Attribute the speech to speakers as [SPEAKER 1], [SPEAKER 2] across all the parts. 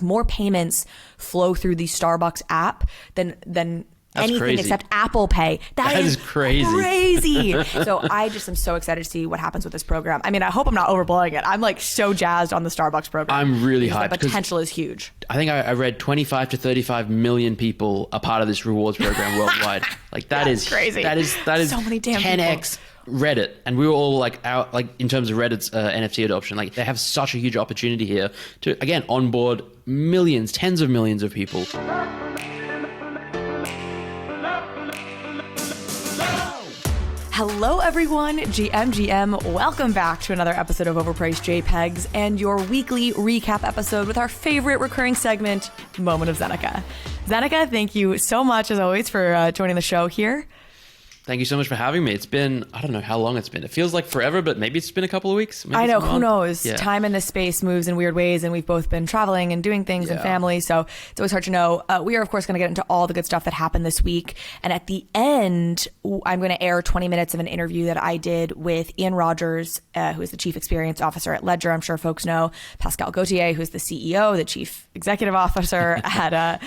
[SPEAKER 1] more payments flow through the Starbucks app than anything
[SPEAKER 2] crazy.
[SPEAKER 1] Except Apple Pay. That is
[SPEAKER 2] crazy.
[SPEAKER 1] So I just am so excited to see what happens with this program. I mean, I hope I'm not overblowing it. I'm like so jazzed on the Starbucks program.
[SPEAKER 2] I'm really hyped.
[SPEAKER 1] The potential is huge.
[SPEAKER 2] I think I read 25 to 35 million people are part of this rewards program worldwide. Like that is
[SPEAKER 1] crazy.
[SPEAKER 2] That is
[SPEAKER 1] so many damn
[SPEAKER 2] 10x
[SPEAKER 1] people.
[SPEAKER 2] Reddit, and we were all like out, like in terms of Reddit's NFT adoption. Like they have such a huge opportunity here to again onboard millions, tens of millions of people.
[SPEAKER 1] Hello everyone, GM. Welcome back to another episode of Overpriced JPEGZ and your weekly recap episode with our favorite recurring segment, Moment of Zeneca. Zeneca, thank you so much as always for joining the show here.
[SPEAKER 2] Thank you so much for having me. It's been, I don't know how long it's been. It feels like forever, but maybe it's been a couple of weeks. Maybe
[SPEAKER 1] I know, who knows? Yeah. Time in this space moves in weird ways, and we've both been traveling and doing things and family, so it's always hard to know. We are, of course, going to get into all the good stuff that happened this week, and at the end, I'm going to air 20 minutes of an interview that I did with Ian Rogers, who is the Chief Experience Officer at Ledger. I'm sure folks know Pascal Gauthier, who's the CEO, the Chief Executive Officer at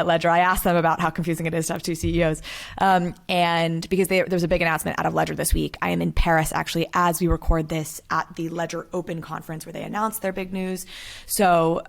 [SPEAKER 1] Ledger. I asked them about how confusing it is to have two CEOs, and because there's a big announcement out of Ledger this week. I am in Paris actually as we record this at the Ledger Open conference where they announced their big news. So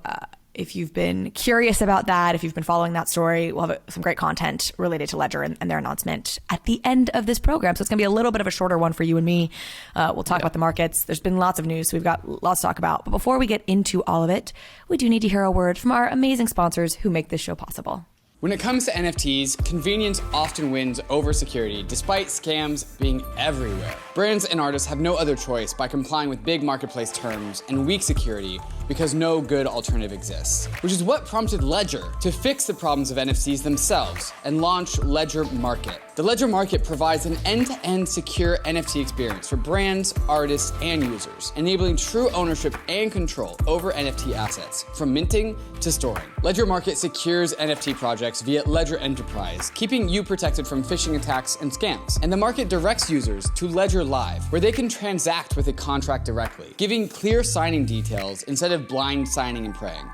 [SPEAKER 1] if you've been curious about that, if you've been following that story, we'll have some great content related to Ledger and their announcement at the end of this program. So it's going to be a little bit of a shorter one for you and me. We'll talk about the markets. There's been lots of news, so we've got lots to talk about. But before we get into all of it, we do need to hear a word from our amazing sponsors who make this show possible.
[SPEAKER 3] When it comes to NFTs, convenience often wins over security, despite scams being everywhere. Brands and artists have no other choice by complying with big marketplace terms and weak security because no good alternative exists. Which is what prompted Ledger to fix the problems of NFTs themselves and launch Ledger Market. The Ledger Market provides an end-to-end secure NFT experience for brands, artists, and users, enabling true ownership and control over NFT assets, from minting to storing. Ledger Market secures NFT projects via Ledger Enterprise, keeping you protected from phishing attacks and scams. And the market directs users to Ledger Live, where they can transact with a contract directly, giving clear signing details instead of blind signing and praying.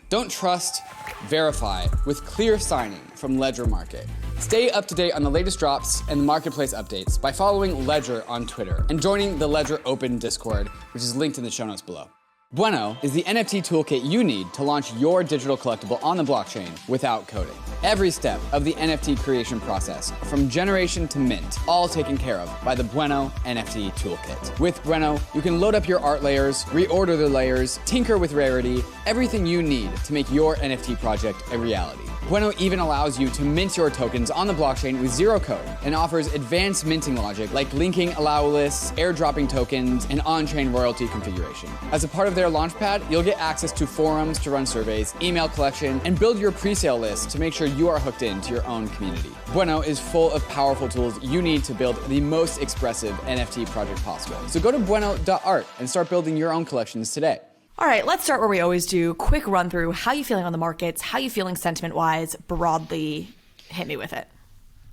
[SPEAKER 3] Don't trust, verify with clear signing from Ledger Market. Stay up to date on the latest drops and marketplace updates by following Ledger on Twitter and joining the Ledger Open Discord, which is linked in the show notes below. BUENO is the NFT toolkit you need to launch your digital collectible on the blockchain without coding. Every step of the NFT creation process, from generation to mint, all taken care of by the BUENO NFT toolkit. With BUENO, you can load up your art layers, reorder the layers, tinker with rarity, everything you need to make your NFT project a reality. BUENO even allows you to mint your tokens on the blockchain with zero code and offers advanced minting logic like linking allow lists, airdropping tokens, and on-chain royalty configuration. As a part of their launchpad, you'll get access to forums to run surveys, email collection, and build your pre-sale list to make sure you are hooked into your own community. BUENO is full of powerful tools you need to build the most expressive NFT project possible. So go to bueno.art and start building your own collections today.
[SPEAKER 1] All right, let's start where we always do. Quick run through. How you feeling on the markets? How you feeling sentiment-wise? Broadly, hit me with it.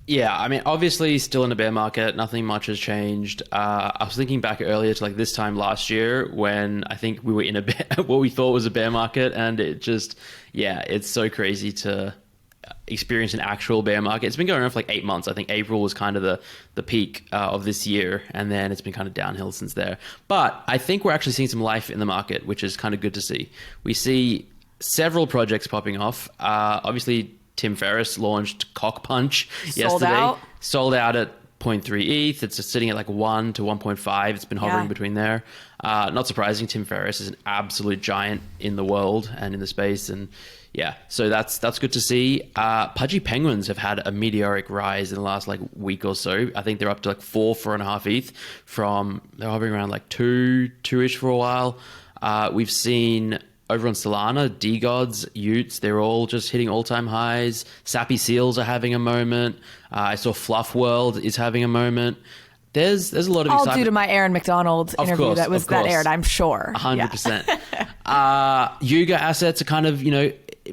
[SPEAKER 2] Yeah, I mean, obviously still in a bear market. Nothing much has changed. I was thinking back earlier to like this time last year when I think we were in what we thought was a bear market, and it just, it's so crazy to experience an actual bear market. It's been going on for like 8 months. I think April was kind of the peak of this year, and then it's been kind of downhill since there. But I think we're actually seeing some life in the market, which is kind of good to see. We see several projects popping off. Obviously, Tim Ferriss launched Cock Punch yesterday. Sold out at 0.3 ETH. It's just sitting at like 1 to 1.5. It's been hovering between there. Not surprising. Tim Ferriss is an absolute giant in the world and in the space, and so that's good to see. Pudgy Penguins have had a meteoric rise in the last like week or so. I think they're up to like 4.5 ETH from, they're hovering around like two-ish for a while. We've seen over on Solana, D-Gods, Utes, they're all just hitting all-time highs. Sappy Seals are having a moment. I saw Fluff World is having a moment. There's a lot of
[SPEAKER 1] all
[SPEAKER 2] excitement.
[SPEAKER 1] Due to my Aaron McDonald interview that aired, I'm sure.
[SPEAKER 2] 100%. Yuga assets are kind of,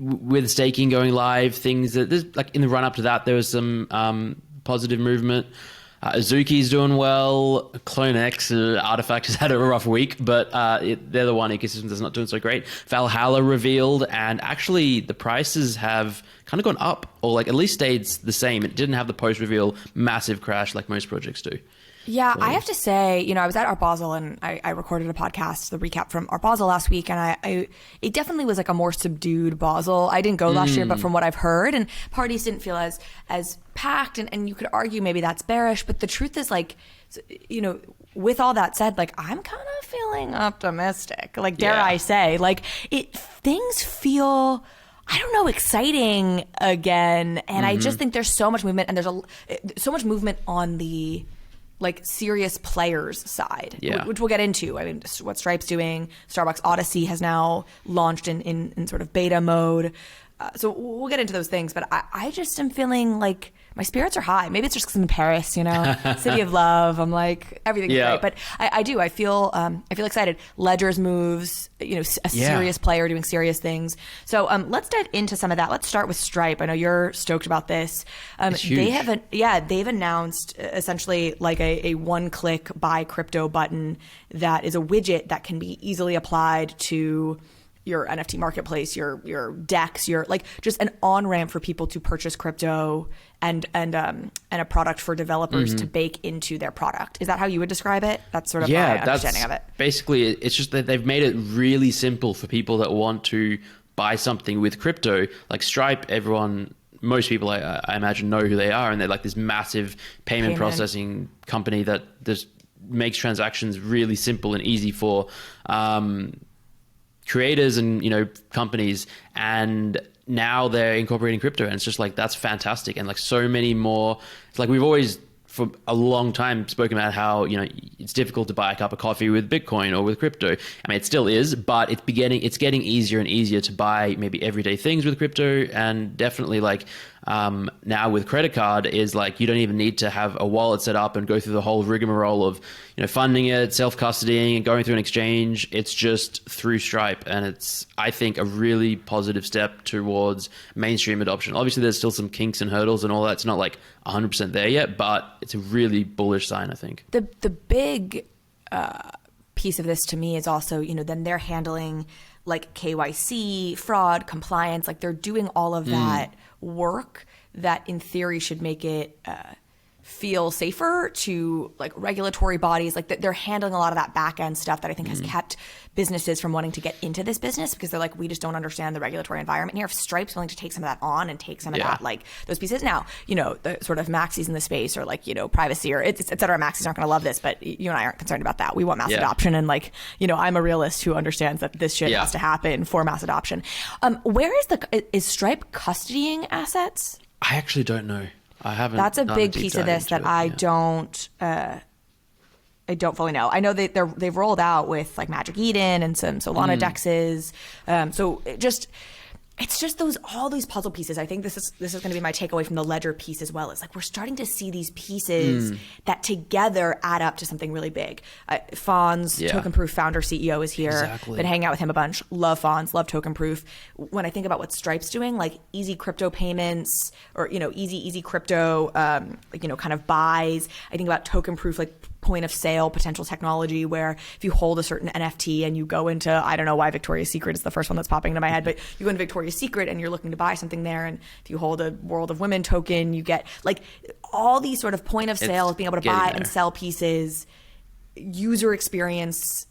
[SPEAKER 2] with staking going live, things that there's like in the run up to that, there was some positive movement. Azuki's doing well. CloneX, Artifact has had a rough week, but they're the one ecosystem that's not doing so great. Valhalla revealed, and actually the prices have kind of gone up, or like at least stayed the same. It didn't have the post-reveal massive crash like most projects do.
[SPEAKER 1] Yeah, so. I have to say, I was at Art Basel and I recorded a podcast, the recap from Art Basel last week, and it definitely was like a more subdued Basel. I didn't go last year, but from what I've heard, and parties didn't feel as packed, and you could argue maybe that's bearish, but the truth is, like, with all that said, like, I'm kind of feeling optimistic. Like, dare I say, like, things feel, I don't know, exciting again, and I just think there's so much movement, and there's so much movement on the like serious players side, which we'll get into. I mean, what Stripe's doing, Starbucks Odyssey has now launched in sort of beta mode. So we'll get into those things, but I just am feeling like my spirits are high. Maybe it's just because I'm in Paris, city of love. I'm like, everything's great. But I feel excited. Ledger's moves, a serious player doing serious things. So let's dive into some of that. Let's start with Stripe. I know you're stoked about this.
[SPEAKER 2] It's huge.
[SPEAKER 1] They've announced essentially like a one-click buy crypto button that is a widget that can be easily applied to your NFT marketplace, your DEX, your like just an on-ramp for people to purchase crypto and a product for developers to bake into their product. Is that how you would describe it? That's sort of my understanding of it.
[SPEAKER 2] Basically, it's just that they've made it really simple for people that want to buy something with crypto. Like Stripe, most people I imagine know who they are, and they're like this massive payment processing company that just makes transactions really simple and easy for creators and companies, and now they're incorporating crypto, and it's just like that's fantastic. And like so many more, it's like we've always for a long time spoken about how it's difficult to buy a cup of coffee with Bitcoin or with crypto. I mean, it still is, but it's getting easier and easier to buy maybe everyday things with crypto. And definitely like now with credit card is like you don't even need to have a wallet set up and go through the whole rigmarole of funding it, self-custodying, and going through an exchange. It's just through Stripe, and it's, I think, a really positive step towards mainstream adoption. Obviously, there's still some kinks and hurdles and all that. It's not like 100% there yet, but it's a really bullish sign, I think.
[SPEAKER 1] The big piece of this to me is also, then they're handling like KYC, fraud, compliance, like they're doing all of that work that in theory should make it feel safer to like regulatory bodies. Like they're handling a lot of that back end stuff that I think has kept businesses from wanting to get into this business, because they're like, we just don't understand the regulatory environment here. If Stripe's willing to take some of that on and take some of that, like those pieces now, the sort of maxis in the space, or like, privacy, or et cetera. Maxis aren't going to love this, but you and I aren't concerned about that. We want mass adoption. And like, I'm a realist who understands that this shit has to happen for mass adoption. Where is Stripe custodying assets?
[SPEAKER 2] I actually don't know. I haven't.
[SPEAKER 1] That's a big piece of this that I don't fully know. I know they've rolled out with like Magic Eden and some Solana dexes. So it's just all these puzzle pieces. I think this is going to be my takeaway from the Ledger piece as well. It's like we're starting to see these pieces that together add up to something really big. Fonz, Token Proof founder, CEO, is here.
[SPEAKER 2] Exactly.
[SPEAKER 1] Been hanging out with him a bunch. Love Fonz, love Token Proof. When I think about what Stripe's doing, like easy crypto payments, or easy crypto, kind of buys. I think about Token Proof, like point of sale potential technology, where if you hold a certain NFT and you go into, I don't know why Victoria's Secret is the first one that's popping into my head, but you go into Victoria's Secret and you're looking to buy something there, and if you hold a World of Women token, you get like all these sort of point of sale, being able to buy and sell pieces, user experience,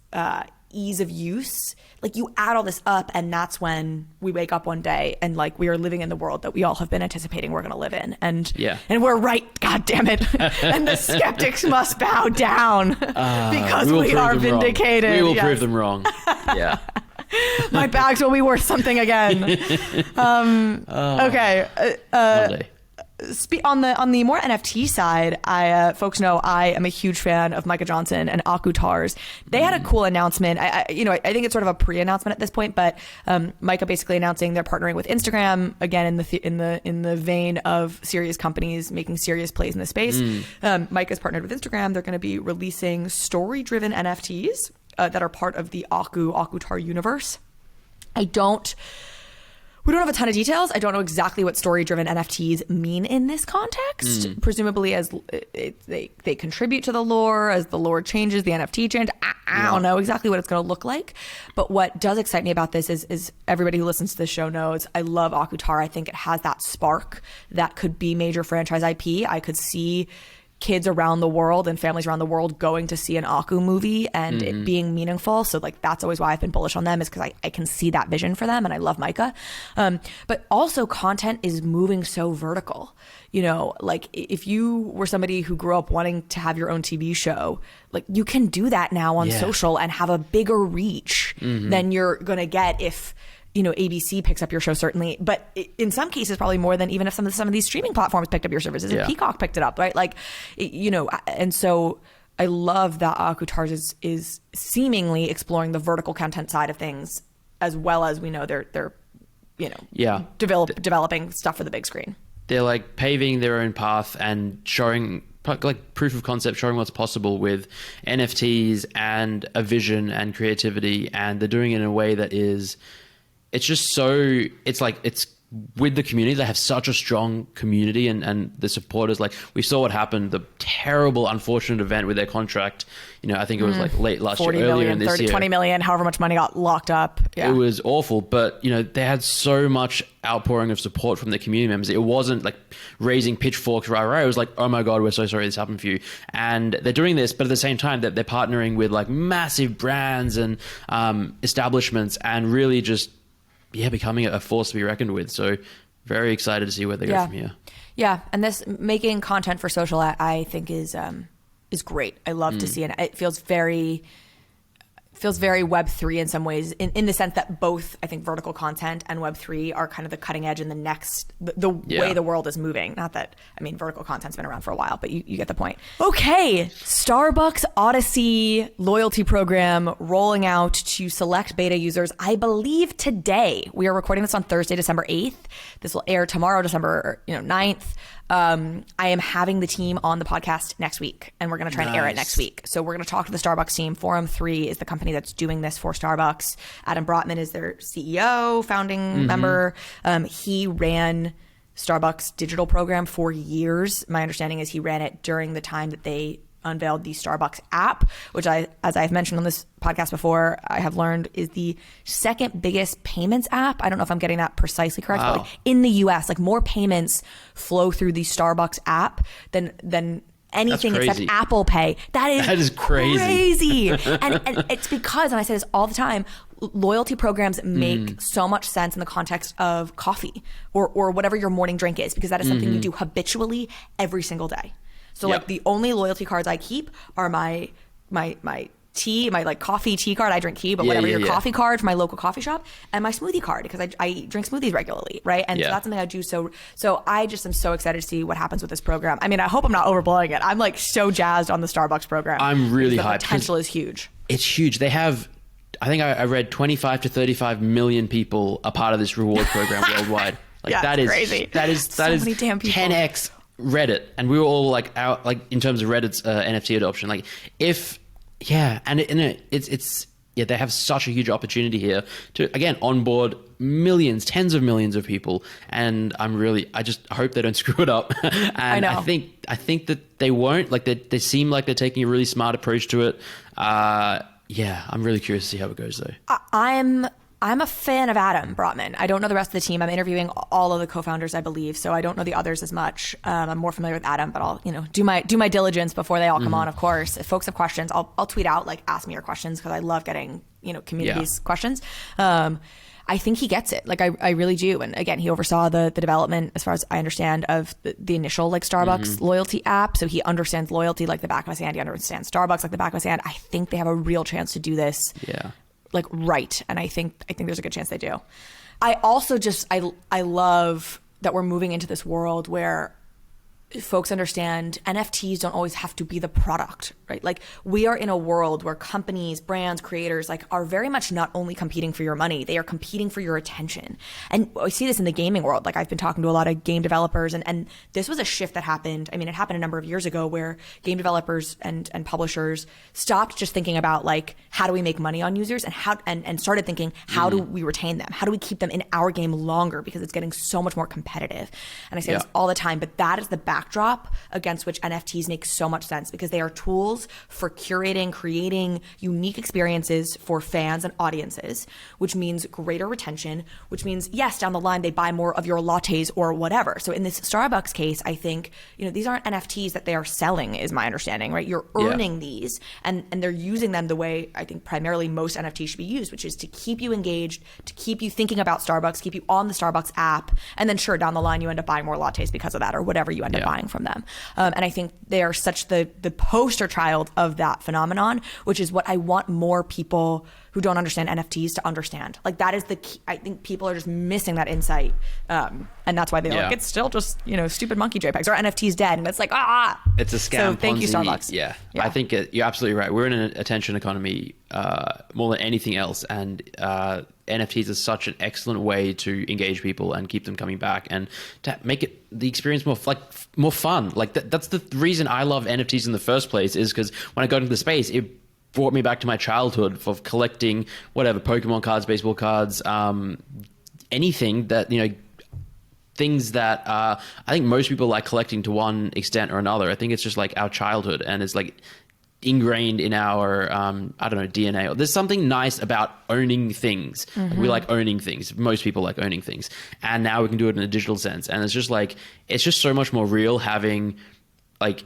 [SPEAKER 1] ease of use. Like you add all this up, and that's when we wake up one day and like we are living in the world that we all have been anticipating we're going to live in, and we're right. God damn it! And the skeptics must bow down because we are vindicated.
[SPEAKER 2] We will prove them wrong. Yeah.
[SPEAKER 1] My bags will be worth something again. Okay.
[SPEAKER 2] One day.
[SPEAKER 1] On the more NFT side, folks know I am a huge fan of Micah Johnson and Akutars. They had a cool announcement. I think it's sort of a pre-announcement at this point, but Micah basically announcing they're partnering with Instagram again in the vein of serious companies making serious plays in the space. Micah's partnered with Instagram. They're going to be releasing story-driven NFTs that are part of the Akutar universe. We don't have a ton of details. I don't know exactly what story-driven NFTs mean in this context. Presumably as they contribute to the lore, as the lore changes, the NFT change. I don't know exactly what it's going to look like. But what does excite me about this is everybody who listens to this show knows I love Akutar. I think it has that spark that could be major franchise IP. I could see kids around the world and families around the world going to see an Aku movie and it being meaningful. So like that's always why I've been bullish on them, is because I can see that vision for them, and I love Micah. But also content is moving so vertical. You know, like if you were somebody who grew up wanting to have your own TV show, like you can do that now on social and have a bigger reach than you're going to get if, you know, ABC picks up your show, certainly, but in some cases probably more than even if some of these streaming platforms picked up your services, and Peacock picked it up, right? Like, you know, and so I love that Akutars is seemingly exploring the vertical content side of things, as well as we know they're you know, developing stuff for the big screen.
[SPEAKER 2] They're like paving their own path and showing like proof of concept, showing what's possible with NFTs and a vision and creativity, and they're doing it in a way that is. It's just so, it's like, it's with the community. They have such a strong community and the supporters. Like we saw what happened, the terrible, unfortunate event with their contract. You know, I think it was like late last year, earlier in this year.
[SPEAKER 1] 20 million, however much money got locked up. Yeah.
[SPEAKER 2] It was awful, but you know, they had so much outpouring of support from the community members. It wasn't like raising pitchforks, rah. It was like, oh my God, we're so sorry this happened for you. And they're doing this, but at the same time that they're partnering with like massive brands and establishments and really just, becoming a force to be reckoned with. So very excited to see where they go from here.
[SPEAKER 1] Yeah, and this making content for social, I think is great. I love to see it. It feels very Web3 in some ways, in the sense that both, I think, vertical content and Web3 are kind of the cutting edge in the next, the way the world is moving. Not that, I mean, vertical content's been around for a while, but you get the point. Okay, Starbucks Odyssey loyalty program rolling out to select beta users, I believe today. We are recording this on Thursday, December 8th. This will air tomorrow, December 9th. I am having the team on the podcast next week, and we're going to try and air it next week. So we're going to talk to the Starbucks team. Forum 3 is the company that's doing this for Starbucks. Adam Brotman is their CEO, founding member. He ran Starbucks digital program for years. My understanding is he ran it during the time that they unveiled the Starbucks app, which as I've mentioned on this podcast before, I have learned is the second biggest payments app. I don't know if I'm getting that precisely correct, but like in the US, like more payments flow through the Starbucks app than anything except Apple Pay. That is crazy. and it's because, and I say this all the time, loyalty programs make so much sense in the context of coffee or whatever your morning drink is, because that is something you do habitually every single day. So like the only loyalty cards I keep are my tea, my like coffee tea card. I drink tea, but whatever your coffee card from my local coffee shop, and my smoothie card, because I drink smoothies regularly, right? And so that's something I do. So I just am so excited to see what happens with this program. I mean, I hope I'm not overblowing it. I'm like so jazzed on the Starbucks program.
[SPEAKER 2] I'm really hyped.
[SPEAKER 1] The potential is huge.
[SPEAKER 2] It's huge. They have, I think I read 25 to 35 million people are part of this reward program worldwide. Like that is crazy. That is
[SPEAKER 1] many damn people.
[SPEAKER 2] 10x Reddit, and we were all like out, like in terms of Reddit's NFT adoption. Like if it's they have such a huge opportunity here to again onboard millions, tens of millions of people, and I just hope they don't screw it up. And I know. I think that they won't. Like they seem like they're taking a really smart approach to it. I'm really curious to see how it goes though.
[SPEAKER 1] I'm a fan of Adam Brotman. I don't know the rest of the team. I'm interviewing all of the co-founders, I believe, so I don't know the others as much. I'm more familiar with Adam, but I'll do my diligence before they all come on. Of course, if folks have questions, I'll tweet out like ask me your questions, because I love getting community's questions. I think he gets it. Like I really do. And again, he oversaw the development, as far as I understand, of the initial like Starbucks loyalty app. So he understands loyalty like the back of his hand. He understands Starbucks like the back of his hand. I think they have a real chance to do this. Like right. And I think there's a good chance they do. I also I love that we're moving into this world where folks understand NFTs don't always have to be the product, right? Like we are in a world where companies, brands, creators like are very much not only competing for your money, they are competing for your attention. And I see this in the gaming world. Like I've been talking to a lot of game developers and this was a shift that happened. I mean, it happened a number of years ago where game developers and publishers stopped just thinking about like, how do we make money on users and started thinking, how do we retain them? How do we keep them in our game longer? Because it's getting so much more competitive. And I say this all the time, but that is the backdrop against which NFTs make so much sense because they are tools for curating, creating unique experiences for fans and audiences, which means greater retention, which means, yes, down the line, they buy more of your lattes or whatever. So in this Starbucks case, I think, these aren't NFTs that they are selling is my understanding, right? You're earning these and they're using them the way I think primarily most NFTs should be used, which is to keep you engaged, to keep you thinking about Starbucks, keep you on the Starbucks app. And then sure, down the line, you end up buying more lattes because of that or whatever you end up buying from them. And I think they are such the poster child of that phenomenon, which is what I want more people who don't understand NFTs to understand. Like that is the key. I think people are just missing that insight. And that's why they're like, it's still just, stupid monkey JPEGs or NFTs dead. And it's like,
[SPEAKER 2] it's a scam.
[SPEAKER 1] So thank you, Starbucks.
[SPEAKER 2] Yeah. I think you're absolutely right. We're in an attention economy more than anything else. And NFTs is such an excellent way to engage people and keep them coming back and to make the experience more fun. Like that's the reason I love NFTs in the first place is because when I got into the space, it brought me back to my childhood of collecting whatever Pokemon cards, baseball cards, anything that, things that I think most people like collecting to one extent or another. I think it's just like our childhood and it's like ingrained in our, DNA. There's something nice about owning things. Mm-hmm. We like owning things. Most people like owning things. And now we can do it in a digital sense. And it's just so much more real having like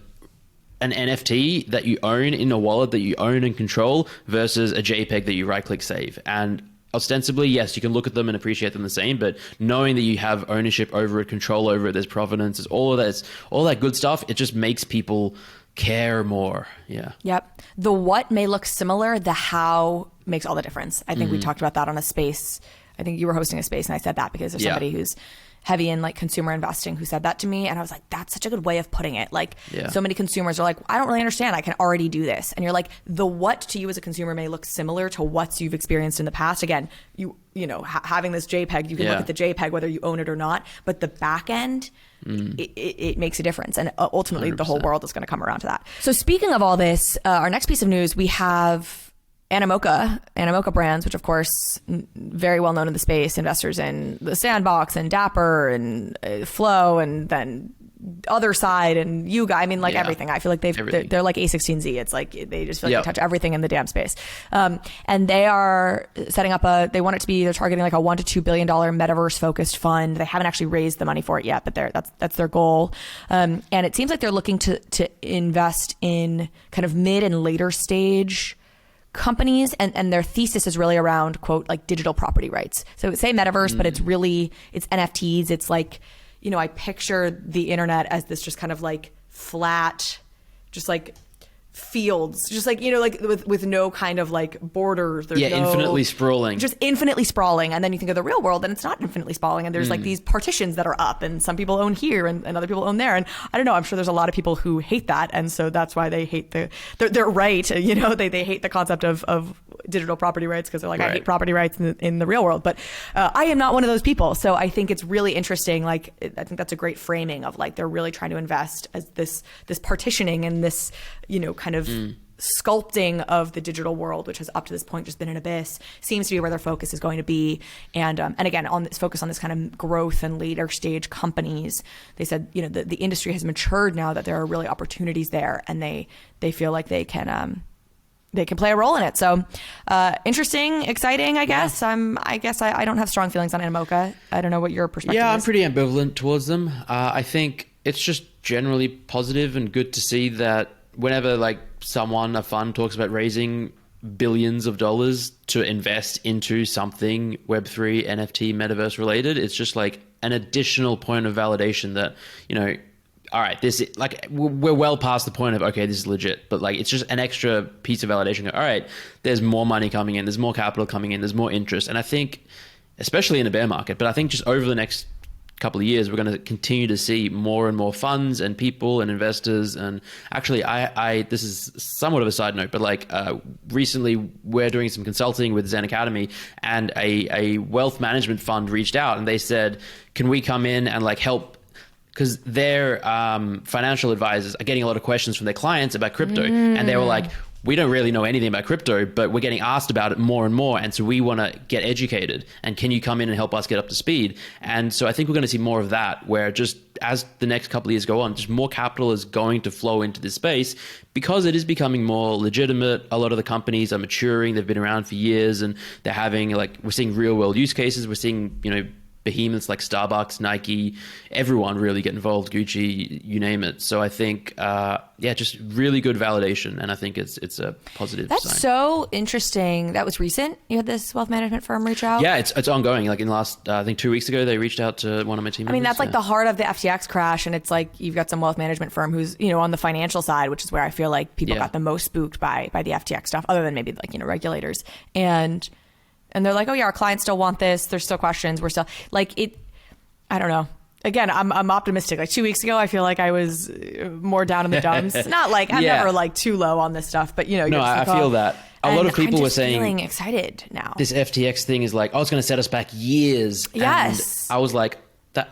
[SPEAKER 2] an NFT that you own in a wallet that you own and control versus a JPEG that you right-click save. And ostensibly, yes, you can look at them and appreciate them the same, but knowing that you have ownership over it, control over it, there's provenance, there's all that good stuff, it just makes people care more. Yeah. Yep.
[SPEAKER 1] The what may look similar, the how makes all the difference. I think we talked about that on a space. I think you were hosting a space and I said that because of somebody who's heavy in like consumer investing who said that to me. And I was like, that's such a good way of putting it. Like so many consumers are like, I don't really understand. I can already do this. And you're like, the what to you as a consumer may look similar to what you've experienced in the past. Again, having this JPEG, you can look at the JPEG, whether you own it or not, but the back end, it makes a difference. And ultimately 100%. The whole world is going to come around to that. So speaking of all this, our next piece of news, we have Animoca brands, which of course very well known in the space, investors in the Sandbox and Dapper and Flow and then Other Side and Yuga. I mean, like everything. I feel like they're like A16Z. It's like they just feel like they touch everything in the damn space. And they are setting up they're targeting like a $1 to $2 billion metaverse focused fund. They haven't actually raised the money for it yet, but that's their goal. And it seems like they're looking to invest in kind of mid and later stage companies, and their thesis is really around, quote, like digital property rights. So say metaverse, but it's NFTs. It's like, I picture the internet as this just kind of like flat, just like fields, just like, like with no kind of like borders. There's
[SPEAKER 2] infinitely sprawling.
[SPEAKER 1] Just infinitely sprawling. And then you think of the real world and it's not infinitely sprawling. And there's like these partitions that are up and some people own here and other people own there. And I don't know, I'm sure there's a lot of people who hate that. And so that's why they hate they're right. They hate the concept of digital property rights because they're like, I hate property rights in the real world. But I am not one of those people. So I think it's really interesting. Like, I think that's a great framing of like, they're really trying to invest as this partitioning and this, kind of sculpting of the digital world, which has up to this point just been an abyss, seems to be where their focus is going to be. And again, on this focus on this kind of growth and later stage companies, they said, the industry has matured now that there are really opportunities there, and they feel like they can play a role in it. So interesting, exciting, I guess. I don't have strong feelings on Animoca. I don't know what your perspective is.
[SPEAKER 2] Yeah, I'm pretty ambivalent towards them. I think it's just generally positive and good to see that whenever like a fund talks about raising billions of dollars to invest into something Web3, NFT, Metaverse related, it's just like an additional point of validation that, all right, we're well past the point of, okay, this is legit, but like, it's just an extra piece of validation. All right, there's more money coming in, there's more capital coming in, there's more interest. And I think, especially in a bear market, but I think just over the next couple of years, we're going to continue to see more and more funds and people and investors. And actually, I this is somewhat of a side note, but like recently we're doing some consulting with Zen Academy, and a wealth management fund reached out and they said, can we come in and like help? Because their financial advisors are getting a lot of questions from their clients about crypto. And they were like, we don't really know anything about crypto, but we're getting asked about it more and more. And so we want to get educated. And can you come in and help us get up to speed? And so I think we're going to see more of that, where just as the next couple of years go on, just more capital is going to flow into this space because it is becoming more legitimate. A lot of the companies are maturing. They've been around for years and they're having like, we're seeing real world use cases. We're seeing, you know, behemoths like Starbucks, Nike, everyone really get involved, Gucci, you name it. So I think, just really good validation. And I think it's a positive sign.
[SPEAKER 1] That's so interesting. That was recent. You had this wealth management firm reach out?
[SPEAKER 2] Yeah, it's ongoing. Like in the last, I think 2 weeks ago, they reached out to one of my team members.
[SPEAKER 1] I mean, that's like the heart of the FTX crash. And it's like, you've got some wealth management firm who's, you know, on the financial side, which is where I feel like people got the most spooked by the FTX stuff, other than maybe like, you know, regulators. And they're like, oh yeah, our clients still want this. There's still questions. We're still like it. I don't know. Again, I'm optimistic. Like 2 weeks ago, I feel like I was more down in the dumps. Not like I'm never like too low on this stuff, but you know.
[SPEAKER 2] No, I feel that. A lot of people were saying,
[SPEAKER 1] feeling excited now.
[SPEAKER 2] This FTX thing is like, oh, it's going to set us back years.
[SPEAKER 1] Yes.
[SPEAKER 2] And I was like,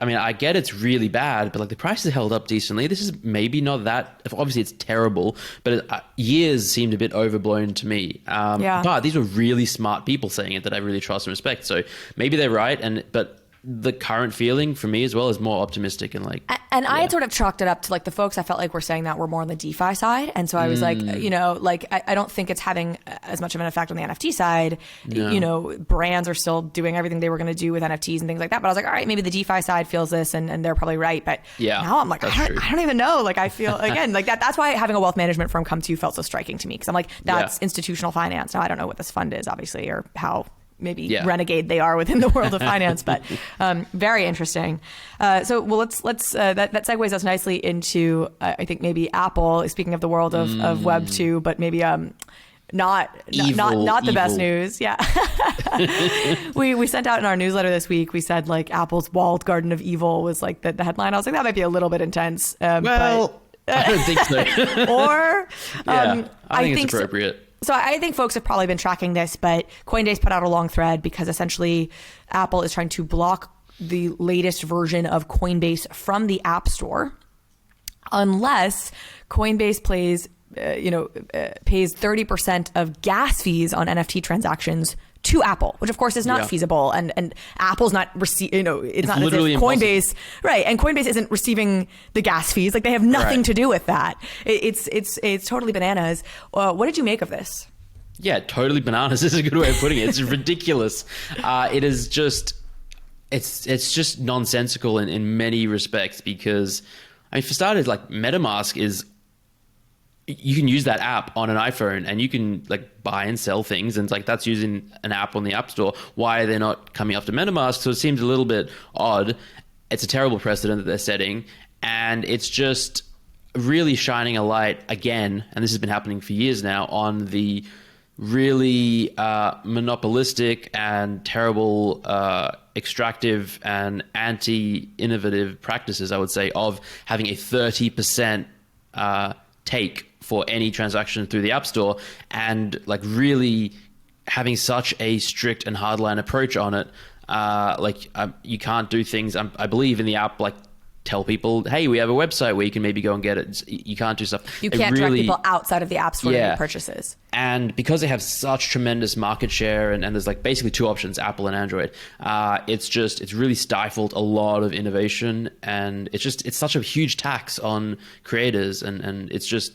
[SPEAKER 2] I mean, I get it's really bad, but like the price has held up decently. This is maybe not that. Obviously, it's terrible, but years seemed a bit overblown to me. But these were really smart people saying it that I really trust and respect. So maybe they're right, but the current feeling for me as well is more optimistic and like.
[SPEAKER 1] And I had sort of chalked it up to like the folks I felt like were saying that were more on the DeFi side. And so I was like, you know, like I don't think it's having as much of an effect on the NFT side. No. You know, brands are still doing everything they were going to do with NFTs and things like that. But I was like, all right, maybe the DeFi side feels this and they're probably right. But now I'm like, I don't even know. Like I feel, again, like that's why having a wealth management firm come to you felt so striking to me. Because I'm like, that's institutional finance. Now I don't know what this fund is, obviously, or how maybe renegade they are within the world of finance, but very interesting. Let's that segues us nicely into I think maybe Apple. Speaking of the world of Web 2, but maybe not the best news. Yeah, we sent out in our newsletter this week. We said like Apple's walled garden of evil was like the headline. I was like, that might be a little bit intense.
[SPEAKER 2] I don't think so. I think it's appropriate.
[SPEAKER 1] So I think folks have probably been tracking this, but Coinbase put out a long thread because essentially Apple is trying to block the latest version of Coinbase from the App Store unless Coinbase pays 30% of gas fees on NFT transactions to Apple, which of course is not feasible, and Apple's not it's not as if Coinbase, right? And Coinbase isn't receiving the gas fees; like they have nothing to do with that. It's totally bananas. What did you make of this?
[SPEAKER 2] Yeah, totally bananas is a good way of putting it. It's ridiculous. It is just, it's just nonsensical in many respects because, I mean, for starters, like MetaMask is. You can use that app on an iPhone and you can like buy and sell things. And it's like, that's using an app on the App Store. Why are they not coming after MetaMask? So it seems a little bit odd. It's a terrible precedent that they're setting. And it's just really shining a light again. And this has been happening for years now on the really monopolistic and terrible extractive and anti-innovative practices, I would say, of having a 30% take for any transaction through the App Store, and like really having such a strict and hardline approach on it. You can't do things, I believe, in the app, like tell people, hey, we have a website where you can maybe go and get it. You can't do stuff.
[SPEAKER 1] You can't track people outside of the App Store to make purchases.
[SPEAKER 2] And because they have such tremendous market share, and there's like basically two options, Apple and Android, it's really stifled a lot of innovation, and it's such a huge tax on creators, and it's just,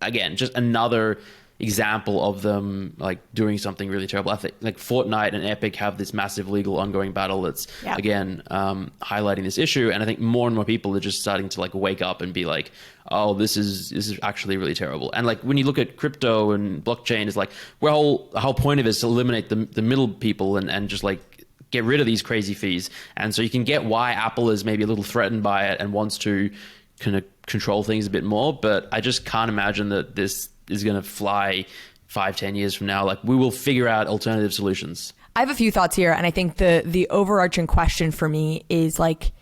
[SPEAKER 2] again, just another example of them like doing something really terrible. I think like Fortnite and Epic have this massive legal ongoing battle that's again highlighting this issue, and I think more and more people are just starting to like wake up and be like, oh, this is actually really terrible. And like when you look at crypto and blockchain, it's like, well, the whole point of it is to eliminate the middle people and just like get rid of these crazy fees. And so you can get why Apple is maybe a little threatened by it and wants to kind of control things a bit more, but I just can't imagine that this is going to fly 5-10 years from now. Like, we will figure out alternative solutions.
[SPEAKER 1] I have a few thoughts here, and I think the overarching question for me is like,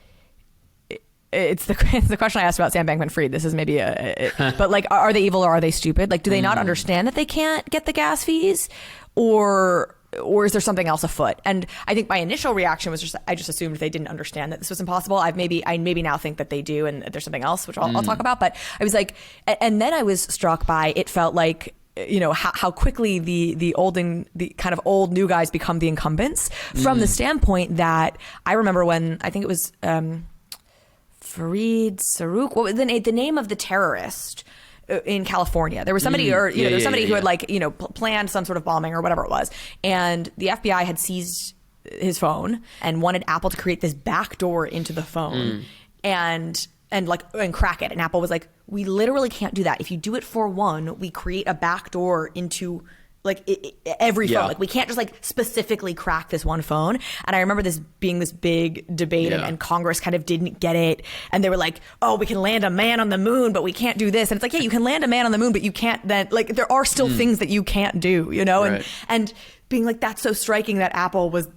[SPEAKER 1] it's the question I asked about Sam Bankman-Fried. This is maybe but like, are they evil or are they stupid? Like, do they not understand that they can't get the gas fees, or is there something else afoot? And I think my initial reaction was I just assumed they didn't understand that this was impossible. I maybe now think that they do, and there's something else, which I'll talk about. But I was like, and then I was struck by, it felt like, how quickly the kind of old new guys become the incumbents, from the standpoint that I remember when, I think it was Fareed Sarouk, what was the name of the terrorist in California? There was somebody, there was somebody who had planned some sort of bombing or whatever it was, and the FBI had seized his phone and wanted Apple to create this backdoor into the phone and crack it. And Apple was like, we literally can't do that. If you do it for one, we create a backdoor into every phone. Like, we can't just specifically crack this one phone. And I remember this being this big debate, and Congress kind of didn't get it. And they were like, oh, we can land a man on the moon, but we can't do this. And it's like, yeah, you can land a man on the moon, but you can't then, there are still things that you can't do, Right. And being like, that's so striking that Apple was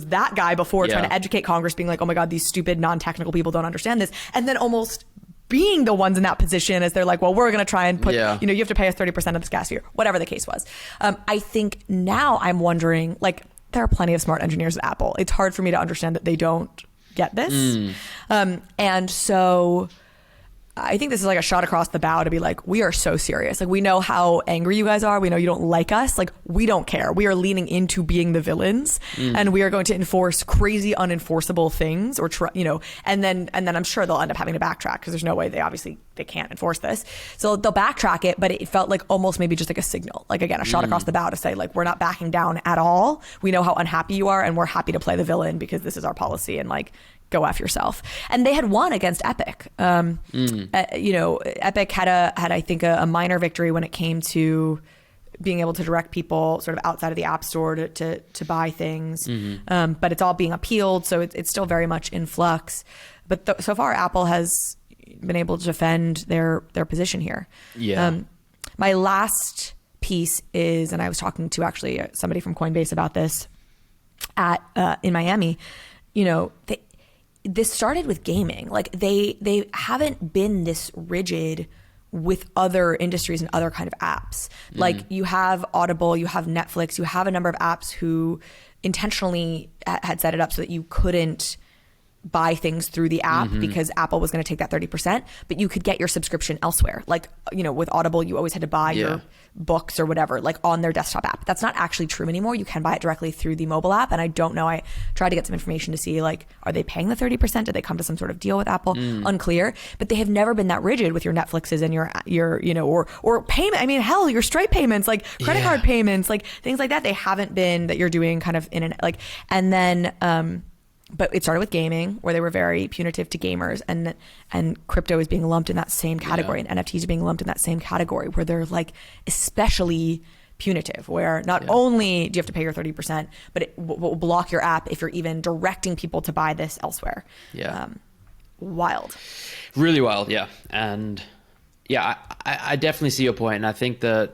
[SPEAKER 1] that guy before, trying to educate Congress, being like, oh my God, these stupid non-technical people don't understand this. And then almost being the ones in that position as they're like, well, we're going to try and put, you have to pay us 30% of this gas fee, whatever the case was. I think now I'm wondering, there are plenty of smart engineers at Apple. It's hard for me to understand that they don't get this. And so I think this is like a shot across the bow to be like, we are so serious. We know how angry you guys are. We know you don't like us. We don't care. We are leaning into being the villains, and we are going to enforce crazy unenforceable things, or and then I'm sure they'll end up having to backtrack, because there's no way they can't enforce this. So they'll backtrack it, but it felt like almost maybe just like a signal, again, a shot across the bow to say, we're not backing down at all. We know how unhappy you are, and we're happy to play the villain because this is our policy, and go F yourself. And they had won against Epic. Epic had I think a minor victory when it came to being able to direct people sort of outside of the App Store to buy things. But it's all being appealed, so it's still very much in flux. But so far, Apple has been able to defend their position here. My last piece is, and I was talking to actually somebody from Coinbase about this in Miami, this started with gaming. They haven't been this rigid with other industries and other kind of apps. You have Audible, you have Netflix, you have a number of apps who intentionally had set it up so that you couldn't buy things through the app because Apple was going to take that 30%, but you could get your subscription elsewhere. With Audible, you always had to buy your books or whatever, on their desktop app. That's not actually true anymore. You can buy it directly through the mobile app. And I don't know, I tried to get some information to see, are they paying the 30%? Did they come to some sort of deal with Apple? Unclear. But they have never been that rigid with your Netflixes and your or payment. I mean, hell, your Stripe payments, credit card payments, things like that. They haven't been that you're doing kind of and then, but it started with gaming, where they were very punitive to gamers, and crypto is being lumped in that same category, and NFTs are being lumped in that same category, where they're especially punitive, where not only do you have to pay your 30%, but it will block your app if you're even directing people to buy this elsewhere. Wild. Really
[SPEAKER 2] wild, yeah. And I definitely see your point, and I think that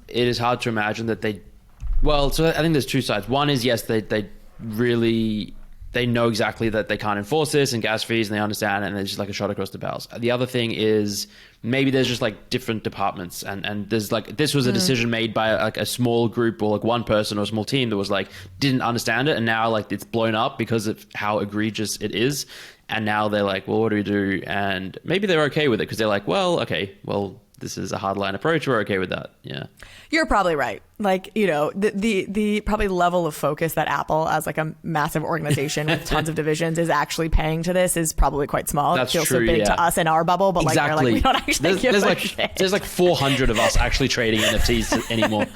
[SPEAKER 2] it is hard to imagine that so I think there's two sides. One is, yes, they really, they know exactly that they can't enforce this and gas fees, and they understand, and it's just a shot across the bows. The other thing is, maybe there's just different departments, and there's this was a decision made by a small group, or one person or a small team that was didn't understand it, and now it's blown up because of how egregious it is. And now they're well, what do we do? And maybe they're okay with it because they're this is a hardline approach. We're okay with that. Yeah.
[SPEAKER 1] You're probably right. The probably level of focus that Apple, as a massive organization with tons of divisions, is actually paying to this is probably quite small.
[SPEAKER 2] That's
[SPEAKER 1] it feels
[SPEAKER 2] true,
[SPEAKER 1] so big to us in our bubble, but
[SPEAKER 2] exactly.
[SPEAKER 1] we don't actually give a shit.
[SPEAKER 2] There's 400 of us actually trading NFTs anymore.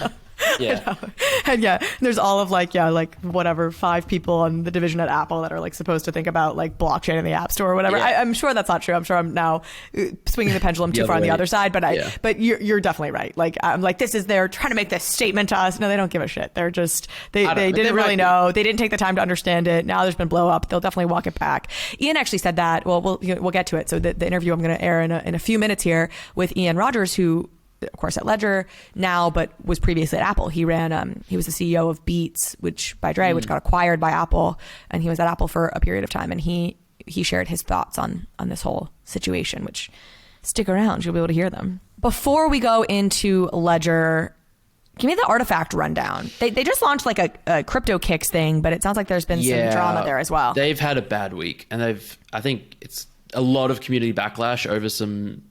[SPEAKER 1] And there's all of whatever 5 people on the division at Apple that are supposed to think about blockchain in the App Store or whatever. I'm sure that's not true. I'm sure I'm now swinging the pendulum too far on the other side, but you're definitely right. I'm they're trying to make this statement to us. No, they don't give a shit. They're just they didn't really know. They didn't take the time to understand it. Now there's been blow up. They'll definitely walk it back. Ian actually said that. Well, we'll get to it. So the interview I'm going to air in a few minutes here with Ian Rogers, who, of course, at Ledger now, but was previously at Apple. He ran, he was the CEO of Beats, which got acquired by Apple, and he was at Apple for a period of time. And he he shared his thoughts on this whole situation, which stick around, you'll be able to hear them. Before we go into Ledger, give me the artifact rundown. They just launched like a crypto kicks thing, but it sounds like there's been some drama there as well.
[SPEAKER 2] They've had a bad week, and I think it's a lot of community backlash over some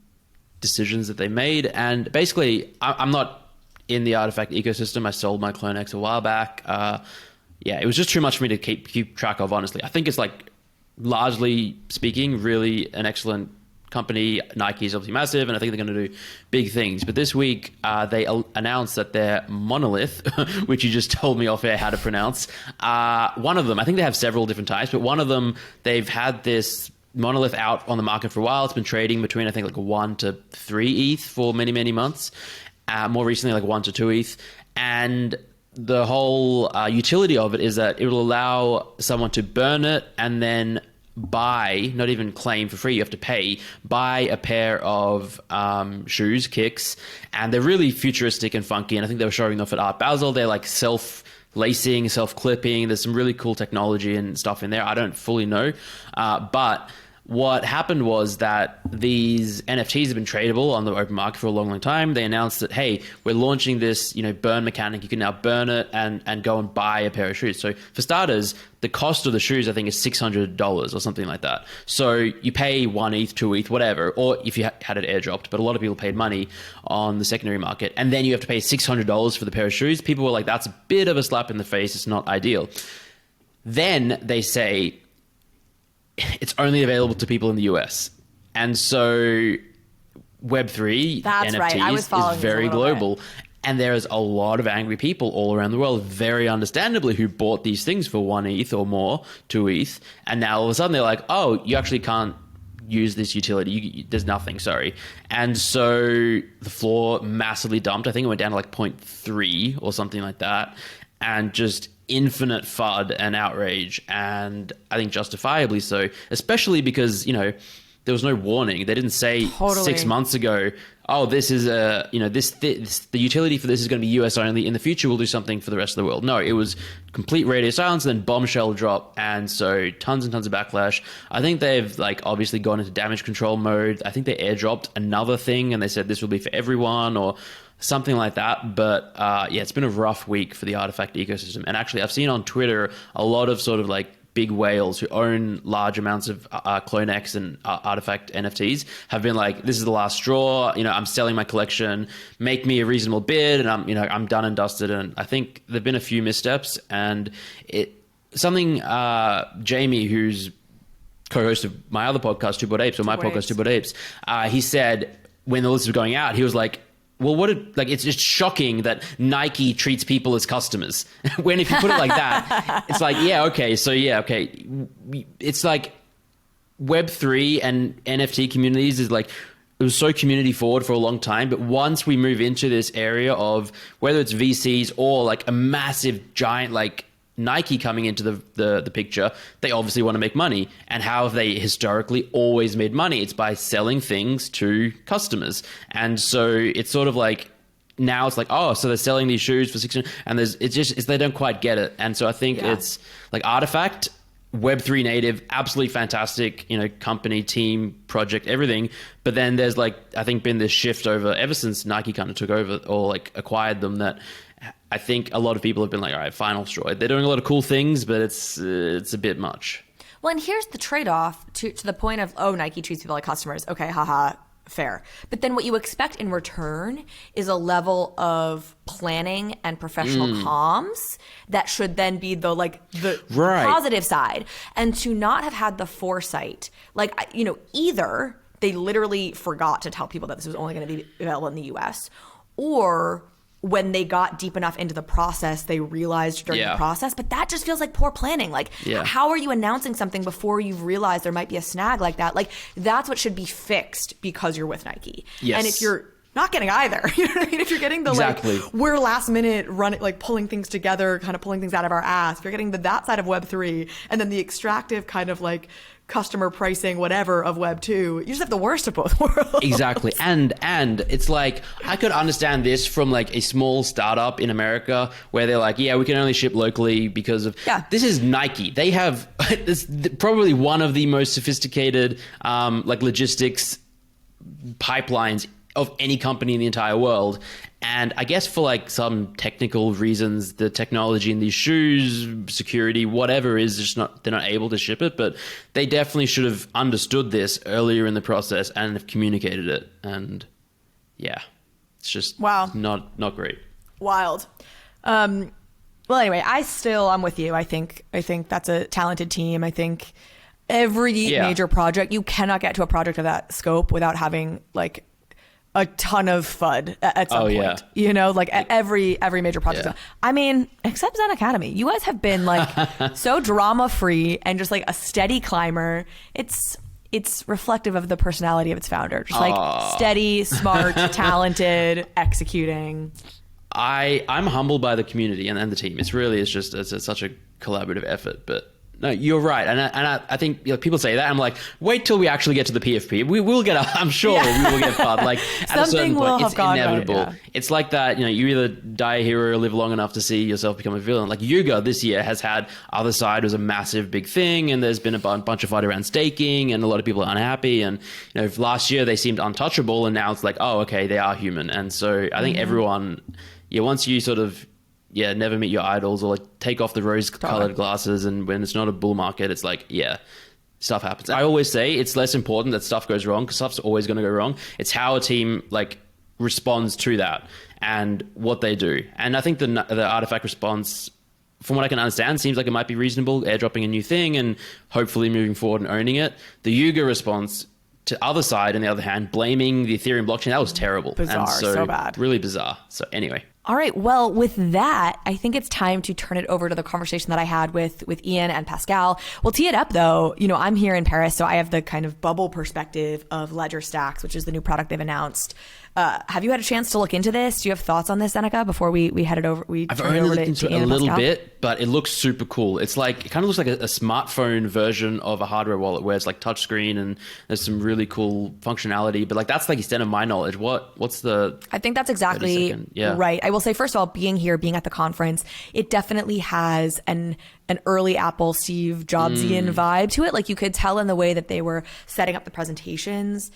[SPEAKER 2] decisions that they made. And basically, I'm not in the artifact ecosystem. I sold my CloneX a while back. It was just too much for me to keep track of, honestly. I think it's like, largely speaking, really an excellent company. Nike is obviously massive, and I think they're going to do big things. But this week, they announced that their monolith, which you just told me off air how to pronounce, one of them, I think they have several different types, but one of them, they've had this monolith out on the market for a while. It's been trading between, I think, like 1 to 3 ETH for many, many months. More recently, like 1 to 2 ETH. And the whole utility of it is that it will allow someone to burn it and then buy, not even claim for free, you have to pay, buy a pair of shoes, kicks, and they're really futuristic and funky. And I think they were showing off at Art Basel. They're like self-lacing, self-clipping. There's some really cool technology and stuff in there. I don't fully know. But what happened was that these NFTs have been tradable on the open market for a long, long time. They announced that, hey, we're launching this, burn mechanic. You can now burn it and go and buy a pair of shoes. So for starters, the cost of the shoes, I think, is $600 or something like that. So you pay 1 ETH, 2 ETH, whatever, or if you had it airdropped, but a lot of people paid money on the secondary market. And then you have to pay $600 for the pair of shoes. People were like, that's a bit of a slap in the face. It's not ideal. Then they say, it's only available to people in the US. And so Web3 NFTs is very global. And there's a lot of angry people all around the world, very understandably, who bought these things for 1 ETH or more, 2 ETH. And now all of a sudden they're like, oh, you actually can't use this utility. There's nothing, sorry. And so the floor massively dumped. I think it went down to like 0.3 or something like that. And just infinite FUD and outrage, and I think justifiably so, especially because, there was no warning. They didn't say 6 months ago, oh, this is the utility for this is going to be US only. In the future, we'll do something for the rest of the world. No, it was complete radio silence and then bombshell drop. And so tons and tons of backlash. I think they've obviously gone into damage control mode. I think they airdropped another thing and they said this will be for everyone or something like that. But it's been a rough week for the artifact ecosystem. And actually, I've seen on Twitter a lot of sort of big whales who own large amounts of CloneX and artifact NFTs have been like, this is the last straw. I'm selling my collection. Make me a reasonable bid, and I'm done and dusted. And I think there've been a few missteps. And Jamie, who's co-host of my other podcast, Two Bored Apes, or my podcast, Two Bored Apes, he said when the list was going out, he was like, well, it's just shocking that Nike treats people as customers. When if you put it like that, it's like, it's like Web3 and NFT communities is it was so community forward for a long time. But once we move into this area of whether it's VCs or a massive giant Nike coming into the picture, they obviously want to make money. And how have they historically always made money? It's by selling things to customers. And so it's sort of now it's so they're selling these shoes for $600, and they don't quite get it. And so I think it's Artifact, Web3 native, absolutely fantastic, company, team, project, everything. But then there's I think been this shift ever since Nike kind of took over or acquired them, that I think a lot of people have been all right, final straw. They're doing a lot of cool things, but it's a bit much.
[SPEAKER 1] Well, and here's the trade-off to the point of, Nike treats people like customers. Okay, haha, fair. But then what you expect in return is a level of planning and professional comms that should then be the positive side. And to not have had the foresight, either they literally forgot to tell people that this was only going to be available in the US, or when they got deep enough into the process, they realized during the process. But that just feels like poor planning. How are you announcing something before you've realized there might be a snag like that? That's what should be fixed because you're with Nike.
[SPEAKER 2] Yes.
[SPEAKER 1] And if you're not getting either, you know what I mean? If you're getting the we're last minute running, pulling things together, kind of pulling things out of our ass. If you're getting that side of Web3, and then the extractive kind of customer pricing, whatever of Web 2. You just have the worst of both worlds.
[SPEAKER 2] Exactly. And it's like, I could understand this from like a small startup in America where they're like, yeah, we can only ship locally because of, this is Nike. They have this, probably one of the most sophisticated like logistics pipelines of any company in the entire world. And I guess for like some technical reasons, the technology in these shoes, security, whatever is just not, they're not able to ship it, but they definitely should have understood this earlier in the process and have communicated it. And yeah, it's just not great.
[SPEAKER 1] Wild. Well, anyway, I'm with you. I think that's a talented team. I think every major project, you cannot get to a project of that scope without having like a ton of FUD at some point, you know, like every major project. I mean, except Zen Academy, you guys have been like so drama free and just like a steady climber. It's reflective of the personality of its founder, just like steady, smart, talented, executing.
[SPEAKER 2] I'm humbled by the community and the team. It's such a collaborative effort, but no, you're right. And I think, you know, people say that. I'm like, wait till we actually get to the PFP. We will get, I'm sure we will get FUD. Like at a certain point, it's inevitable. Right, It's like that, you know, you either die a hero or live long enough to see yourself become a villain. Like Yuga this year has had Other Side was a massive big thing. And there's been a bunch of fight around staking and a lot of people are unhappy. And, you know, last year they seemed untouchable and now it's like, oh, okay, they are human. And so I think everyone, once you sort of, never meet your idols or like take off the rose-colored glasses, and when it's not a bull market, it's like, stuff happens. I always say it's less important that stuff goes wrong because stuff's always going to go wrong. It's how a team like responds to that and what they do. And I think the Artifact response, from what I can understand, seems like it might be reasonable, airdropping a new thing and hopefully moving forward and owning it. The Yuga response to Other Side, on the other hand, blaming the Ethereum blockchain, that was terrible.
[SPEAKER 1] Bizarre,
[SPEAKER 2] and
[SPEAKER 1] so bad.
[SPEAKER 2] Really bizarre. So anyway.
[SPEAKER 1] All right. Well, with that, I think it's time to turn it over to the conversation that I had with Ian and Pascal. We'll tee it up, though. You know, I'm here in Paris, so I have the kind of bubble perspective of Ledger Stax, which is the new product they've announced. Have you had a chance to look into this? Do you have thoughts on this, Zeneca, before we headed over?
[SPEAKER 2] I've only looked into it a little bit, but it looks super cool. It's like, it kind of looks like a smartphone version of a hardware wallet where it's like touchscreen and there's some really cool functionality. But like, that's like the extent of my knowledge. What's the...
[SPEAKER 1] I think that's exactly right. I will say, first of all, being at the conference, it definitely has an early Apple Steve Jobsian vibe to it. Like you could tell in the way that they were setting up the presentations.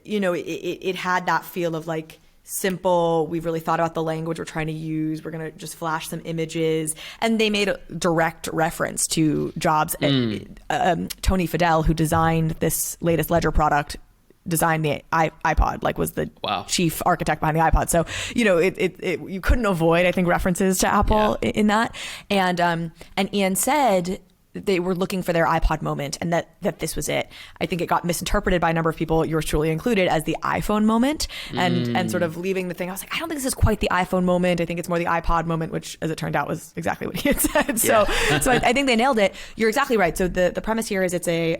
[SPEAKER 1] You know, it had that feel of like simple, we've really thought about the language we're trying to use, we're going to just flash some images. And they made a direct reference to Jobs. Tony Fadell, who designed this latest Ledger product, designed the iPod, like was the chief architect behind the iPod. So, you know, you couldn't avoid, I think, references to Apple in that. And Ian said they were looking for their iPod moment and that this was it. I think it got misinterpreted by a number of people, yours truly included, as the iPhone moment and sort of leaving the thing. I was like, I don't think this is quite the iPhone moment. I think it's more the iPod moment, which as it turned out was exactly what he had said. So I think they nailed it. You're exactly right. So the premise here is it's a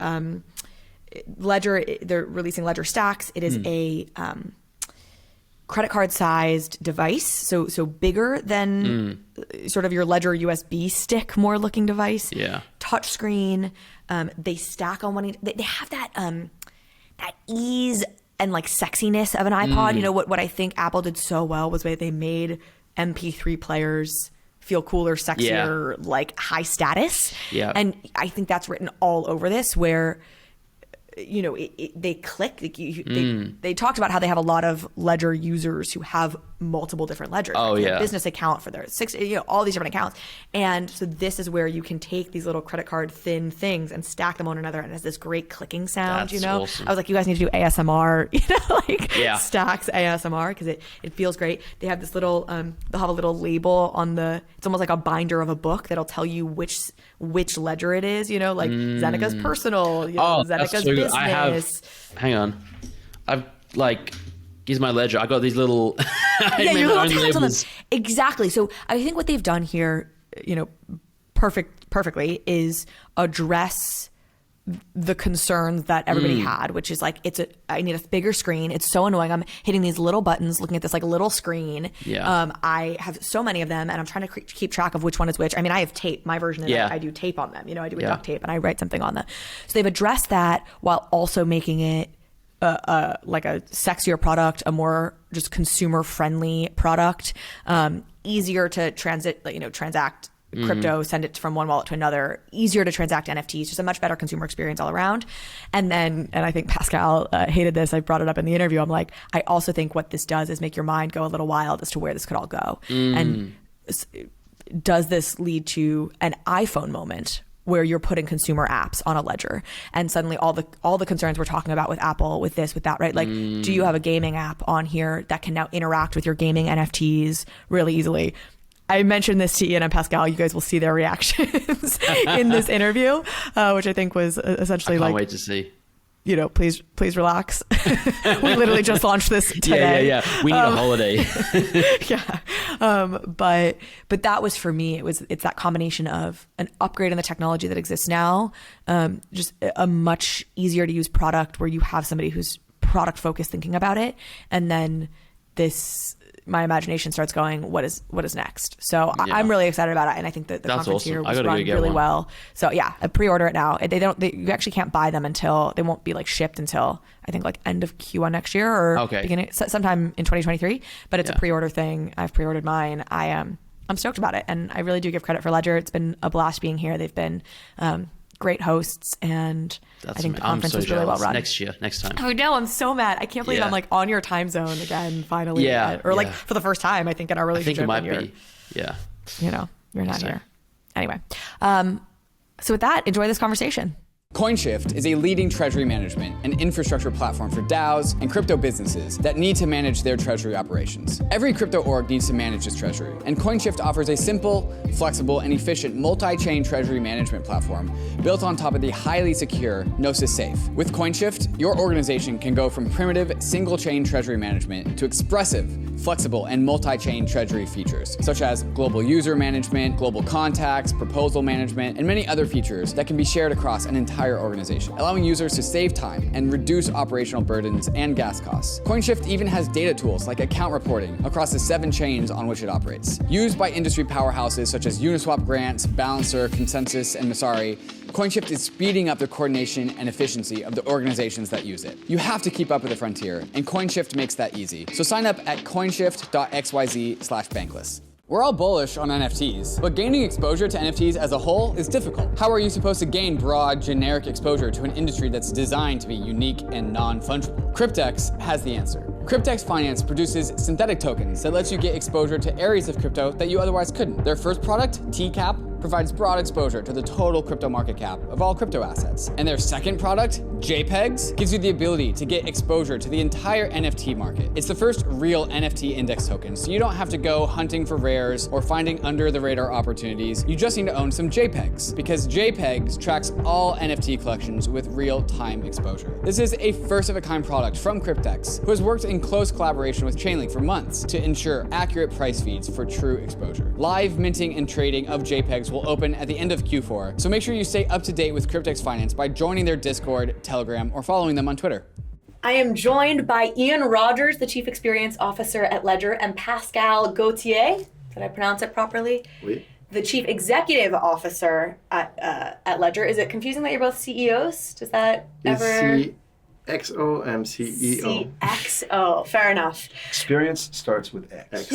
[SPEAKER 1] Ledger, they're releasing Ledger Stax. It is a credit card sized device, so bigger than sort of your Ledger USB stick more looking device. Touch screen. They stack on one. They have that ease and like sexiness of an iPod. You know what I think Apple did so well was they made MP3 players feel cooler, sexier, like high status. And I think that's written all over this, where you know, they click. They talked about how they have a lot of Ledger users who have multiple different ledgers. Business account for their all these different accounts. And so this is where you can take these little credit card thin things and stack them on another, and it has this great clicking sound.
[SPEAKER 2] That's awesome.
[SPEAKER 1] I was like, you guys need to do ASMR, Stax ASMR, because it feels great. They have this little, they'll have a little label on it's almost like a binder of a book that'll tell you which ledger it is, like Zeneca's personal, Zeneca's business.
[SPEAKER 2] Hang on. I've here's my ledger. I got these little
[SPEAKER 1] your little tabs on them. Exactly. So I think what they've done here, perfectly is address the concerns that everybody had, which is like, I need a bigger screen. It's so annoying. I'm hitting these little buttons, looking at this like little screen.
[SPEAKER 2] Yeah.
[SPEAKER 1] I have so many of them, and I'm trying to keep track of which one is which. I mean, I have tape. My version is I do tape on them. I do a duct tape and I write something on them. So they've addressed that while also making it like a sexier product, a more just consumer friendly product, easier to transact crypto, send it from one wallet to another, easier to transact NFTs, just a much better consumer experience all around. And I think Pascal hated this. I brought it up in the interview. I'm like, I also think what this does is make your mind go a little wild as to where this could all go. And does this lead to an iPhone moment where you're putting consumer apps on a ledger, and suddenly all the concerns we're talking about with Apple, with this, with that, right? Like, do you have a gaming app on here that can now interact with your gaming NFTs really easily? I mentioned this to Ian and Pascal. You guys will see their reactions in this interview, which I think was essentially
[SPEAKER 2] I can't wait to see.
[SPEAKER 1] Please relax. We literally just launched this today.
[SPEAKER 2] Yeah. We need a holiday.
[SPEAKER 1] But that was, for me, it's that combination of an upgrade in the technology that exists now, just a much easier to use product where you have somebody who's product focused thinking about it, and then my imagination starts going, what is next? So I'm really excited about it, and I think that the conference here was run really well. So I pre-order it now. You actually can't buy them until, they won't be like shipped until I think like end of Q1 next year or beginning sometime in 2023. But it's a pre-order thing. I've pre-ordered mine. I'm stoked about it, and I really do give credit for Ledger. It's been a blast being here. They've been great hosts, and I think the conference was really well run.
[SPEAKER 2] Next time.
[SPEAKER 1] Oh no, I'm so mad. I can't believe I'm like on your time zone again, finally. Like for the first time, I think, in our relationship.
[SPEAKER 2] I think it might be. Yeah.
[SPEAKER 1] You're not here. Anyway. So with that, enjoy this conversation.
[SPEAKER 3] COINSHIFT is a leading treasury management and infrastructure platform for DAOs and crypto businesses that need to manage their treasury operations. Every crypto org needs to manage its treasury, and COINSHIFT offers a simple, flexible, and efficient multi-chain treasury management platform built on top of the highly secure Gnosis Safe. With COINSHIFT, your organization can go from primitive single-chain treasury management to expressive, flexible, and multi-chain treasury features, such as global user management, global contacts, proposal management, and many other features that can be shared across an entire organization, allowing users to save time and reduce operational burdens and gas costs. COINSHIFT even has data tools like account reporting across the 7 chains on which it operates. Used by industry powerhouses such as Uniswap Grants, Balancer, Consensus, and Messari, COINSHIFT is speeding up the coordination and efficiency of the organizations that use it. You have to keep up with the frontier, and COINSHIFT makes that easy. So sign up at coinshift.xyz/bankless. We're all bullish on NFTs, but gaining exposure to NFTs as a whole is difficult. How are you supposed to gain broad, generic exposure to an industry that's designed to be unique and non-fungible? CRYPTEX has the answer. CRYPTEX Finance produces synthetic tokens that lets you get exposure to areas of crypto that you otherwise couldn't. Their first product, TCAP, provides broad exposure to the total crypto market cap of all crypto assets. And their second product, JPEGZ, gives you the ability to get exposure to the entire NFT market. It's the first real NFT index token, so you don't have to go hunting for rares or finding under-the-radar opportunities. You just need to own some JPEGs, because JPEGZ tracks all NFT collections with real-time exposure. This is a first-of-a-kind product from CRYPTEX, who has worked in close collaboration with Chainlink for months to ensure accurate price feeds for true exposure. Live minting and trading of JPEGs will open at the end of Q4, so make sure you stay up to date with CRYPTEX Finance by joining their Discord, Telegram, or following them on Twitter.
[SPEAKER 1] I am joined by Ian Rogers, the Chief Experience Officer at Ledger, and Pascal Gauthier, did I pronounce it properly?
[SPEAKER 4] Oui.
[SPEAKER 1] The Chief Executive Officer at Ledger. Is it confusing that you're both CEOs? Does that ever...
[SPEAKER 4] XO and CEO.
[SPEAKER 1] CXO, fair enough.
[SPEAKER 4] Experience starts with X.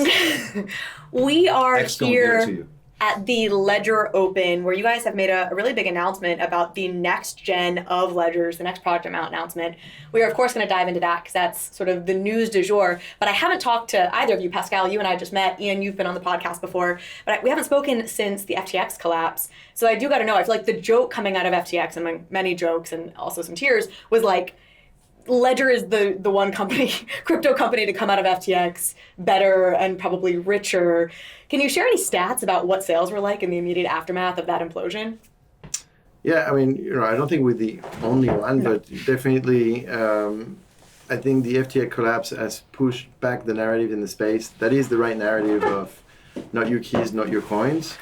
[SPEAKER 1] We are
[SPEAKER 4] X
[SPEAKER 1] here at the Ledger Open, where you guys have made a really big announcement about the next gen of ledgers, the next product announcement. We are, of course, going to dive into that because that's sort of the news du jour. But I haven't talked to either of you. Pascal, you and I just met. Ian, you've been on the podcast before. But we haven't spoken since the FTX collapse. So I do got to know, I feel like the joke coming out of FTX, among many jokes and also some tears, was like, Ledger is the one company, crypto company, to come out of FTX better and probably richer. Can you share any stats about what sales were like in the immediate aftermath of that implosion?
[SPEAKER 4] Yeah, I mean, I don't think we're the only one, but definitely, I think the FTX collapse has pushed back the narrative in the space. That is the right narrative of not your keys, not your coins.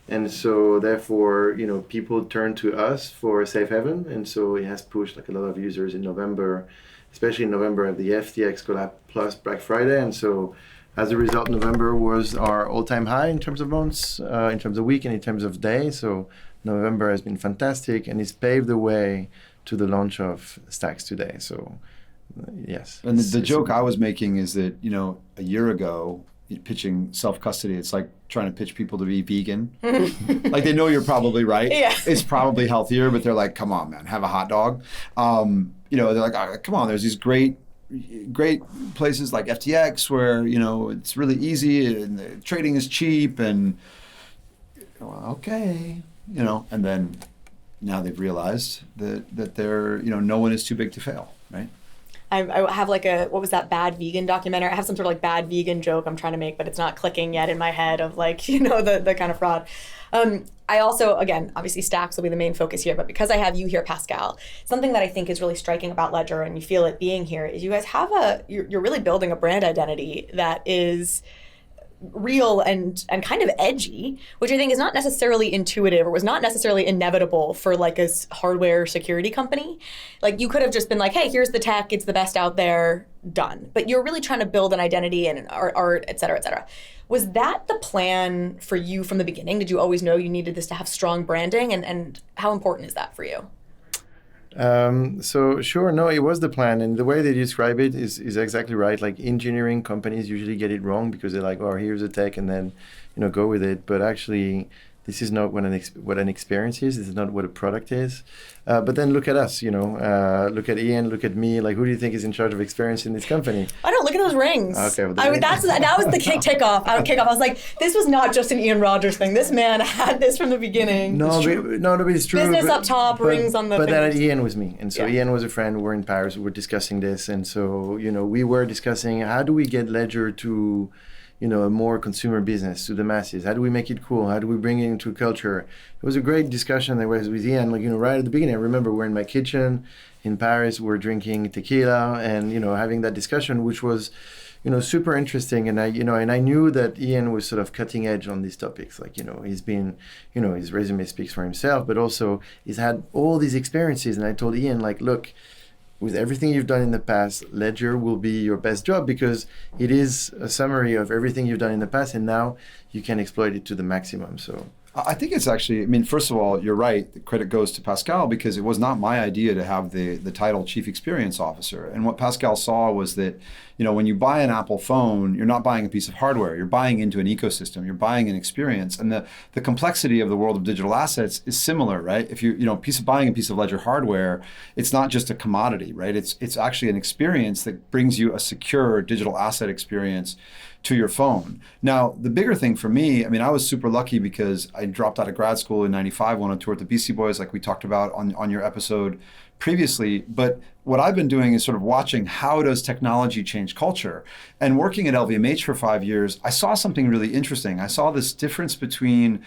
[SPEAKER 4] And so therefore, people turn to us for a safe haven. And so it has pushed like a lot of users in November, especially in November at the FTX Collab plus Black Friday. And so as a result, November was our all-time high in terms of months, in terms of week and in terms of day. So November has been fantastic, and it's paved the way to the launch of Stax today. So yes.
[SPEAKER 5] And the joke I was making is that, a year ago, pitching self-custody, it's like trying to pitch people to be vegan. Like they know you're probably right.
[SPEAKER 1] Yeah.
[SPEAKER 5] It's probably healthier, but they're like, come on, man, have a hot dog. They're like, oh, come on, there's these great places like FTX where, it's really easy and the trading is cheap and, okay, and then now they've realized that they're, no one is too big to fail, right?
[SPEAKER 1] I have like what was that bad vegan documentary? I have some sort of like bad vegan joke I'm trying to make, but it's not clicking yet in my head of like, the kind of fraud. I also, again, obviously Stax will be the main focus here, but because I have you here, Pascal, something that I think is really striking about Ledger, and you feel it being here, is you guys have you're really building a brand identity that is real and kind of edgy, which I think is not necessarily intuitive or was not necessarily inevitable for like a hardware security company. Like you could have just been like, hey, here's the tech, it's the best out there, done. But you're really trying to build an identity and an art, et cetera, et cetera. Was that the plan for you from the beginning? Did you always know you needed this to have strong branding? And how important is that for you?
[SPEAKER 4] So sure, no, it was the plan, and the way they describe it is exactly right. Like engineering companies usually get it wrong because they're like, oh, here's the tech, and then go with it. But actually, this is not what an experience is. This is not what a product is. But then look at us, look at Ian, look at me. Like, who do you think is in charge of experience in this company?
[SPEAKER 1] I don't look at those rings.
[SPEAKER 4] Okay, well,
[SPEAKER 1] that was the kickoff. I was like, this was not just an Ian Rogers thing. This man had this from the beginning.
[SPEAKER 4] No, but it's true.
[SPEAKER 1] Business up top, rings on the.
[SPEAKER 4] But then Ian was me, and so Ian was a friend. We're in Paris. We're discussing this, and so we were discussing how do we get Ledger to a more consumer business, to the masses. How do we make it cool? How do we bring it into culture? It was a great discussion that was with Ian, right at the beginning. I remember we're in my kitchen in Paris, we're drinking tequila and, having that discussion, which was, super interesting. And I knew that Ian was sort of cutting edge on these topics. Like, he's been, his resume speaks for himself, but also he's had all these experiences. And I told Ian, like, look, with everything you've done in the past, Ledger will be your best job because it is a summary of everything you've done in the past, and now you can exploit it to the maximum. So
[SPEAKER 5] I think it's actually, first of all, you're right. The credit goes to Pascal because it was not my idea to have the title Chief Experience Officer. And what Pascal saw was that, when you buy an Apple phone, you're not buying a piece of hardware. You're buying into an ecosystem. You're buying an experience. And the complexity of the world of digital assets is similar, right? If buying a piece of Ledger hardware, it's not just a commodity, right? It's actually an experience that brings you a secure digital asset experience to your phone. Now, the bigger thing for me, I was super lucky because I dropped out of grad school in '95, went on tour with the Beastie Boys, like we talked about on your episode previously. But what I've been doing is sort of watching how does technology change culture. And working at LVMH for 5 years, I saw something really interesting. I saw this difference between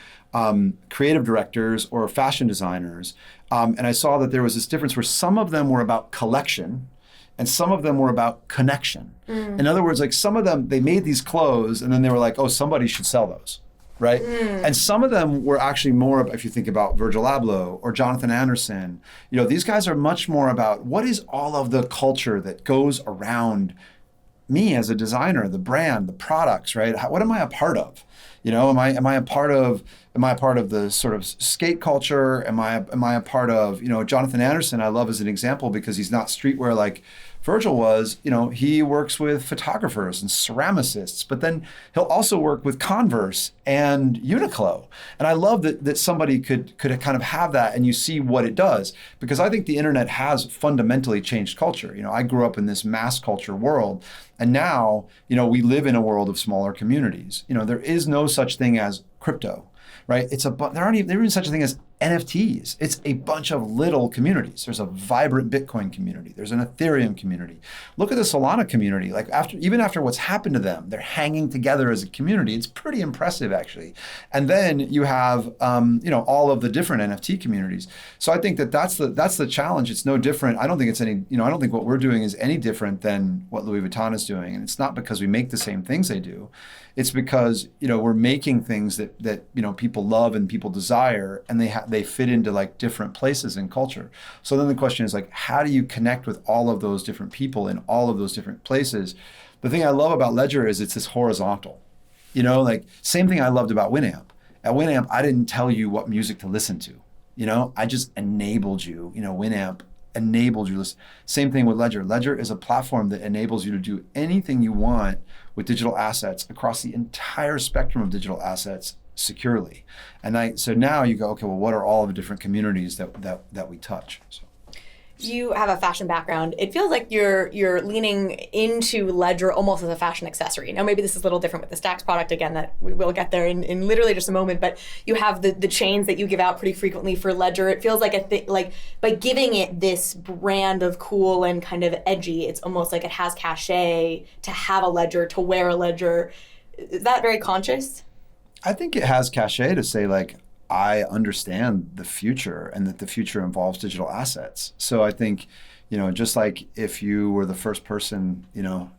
[SPEAKER 5] creative directors or fashion designers. And I saw that there was this difference where some of them were about collection, and some of them were about connection. In other words, like some of them, they made these clothes and then they were like, oh, somebody should sell those, right? And some of them were actually more, if you think about Virgil Abloh or Jonathan Anderson, these guys are much more about what is all of the culture that goes around me as a designer, the brand, the products, right? What am I a part of? Am I a part of the sort of skate culture? Am I a part of, Jonathan Anderson I love as an example because he's not streetwear like Virgil was. He works with photographers and ceramicists, but then he'll also work with Converse and Uniqlo. And I love that somebody could kind of have that and you see what it does, because I think the internet has fundamentally changed culture. I grew up in this mass culture world, and now, we live in a world of smaller communities. There is no such thing as crypto, right? There isn't such a thing as NFTs. It's a bunch of little communities. There's a vibrant Bitcoin community. There's an Ethereum community. Look at the Solana community. Like even after what's happened to them, they're hanging together as a community. It's pretty impressive, actually. And then you have, all of the different NFT communities. So I think that's the challenge. It's no different. I don't think it's any. I don't think what we're doing is any different than what Louis Vuitton is doing. And it's not because we make the same things they do. It's because we're making things that people love and people desire, and they fit into like different places in culture. So then the question is like, how do you connect with all of those different people in all of those different places? The thing I love about Ledger is it's this horizontal. Like same thing I loved about Winamp. At Winamp, I didn't tell you what music to listen to. I just enabled you. Winamp enabled you. Same thing with Ledger. Ledger is a platform that enables you to do anything you want with digital assets across the entire spectrum of digital assets securely. And so now you go, okay, well, what are all of the different communities that we touch? So.
[SPEAKER 1] You have a fashion background. It feels like you're leaning into Ledger almost as a fashion accessory. Now, maybe this is a little different with the Stax product, again, that we will get there in literally just a moment, but you have the chains that you give out pretty frequently for Ledger. It feels like like by giving it this brand of cool and kind of edgy, it's almost like it has cachet to have a Ledger, to wear a Ledger. Is that very conscious?
[SPEAKER 5] I think it has cachet to say like, I understand the future and that the future involves digital assets. So I think, just like if you were the first person,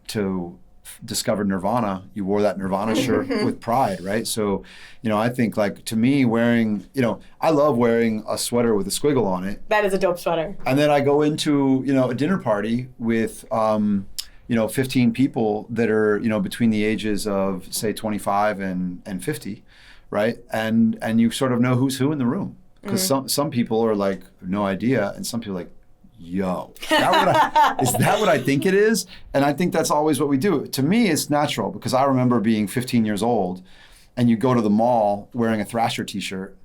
[SPEAKER 5] to discover Nirvana, you wore that Nirvana shirt with pride, right? So, I think like to me wearing, I love wearing a sweater with a squiggle on it.
[SPEAKER 1] That is a dope sweater.
[SPEAKER 5] And then I go into, a dinner party with, 15 people that are, between the ages of say 25 and 50. Right, and you sort of know who's who in the room, because some people are like no idea, and some people are like, yo, is that what I think it is? And I think that's always what we do. To me, it's natural, because I remember being 15 years old, and you go to the mall wearing a Thrasher T-shirt,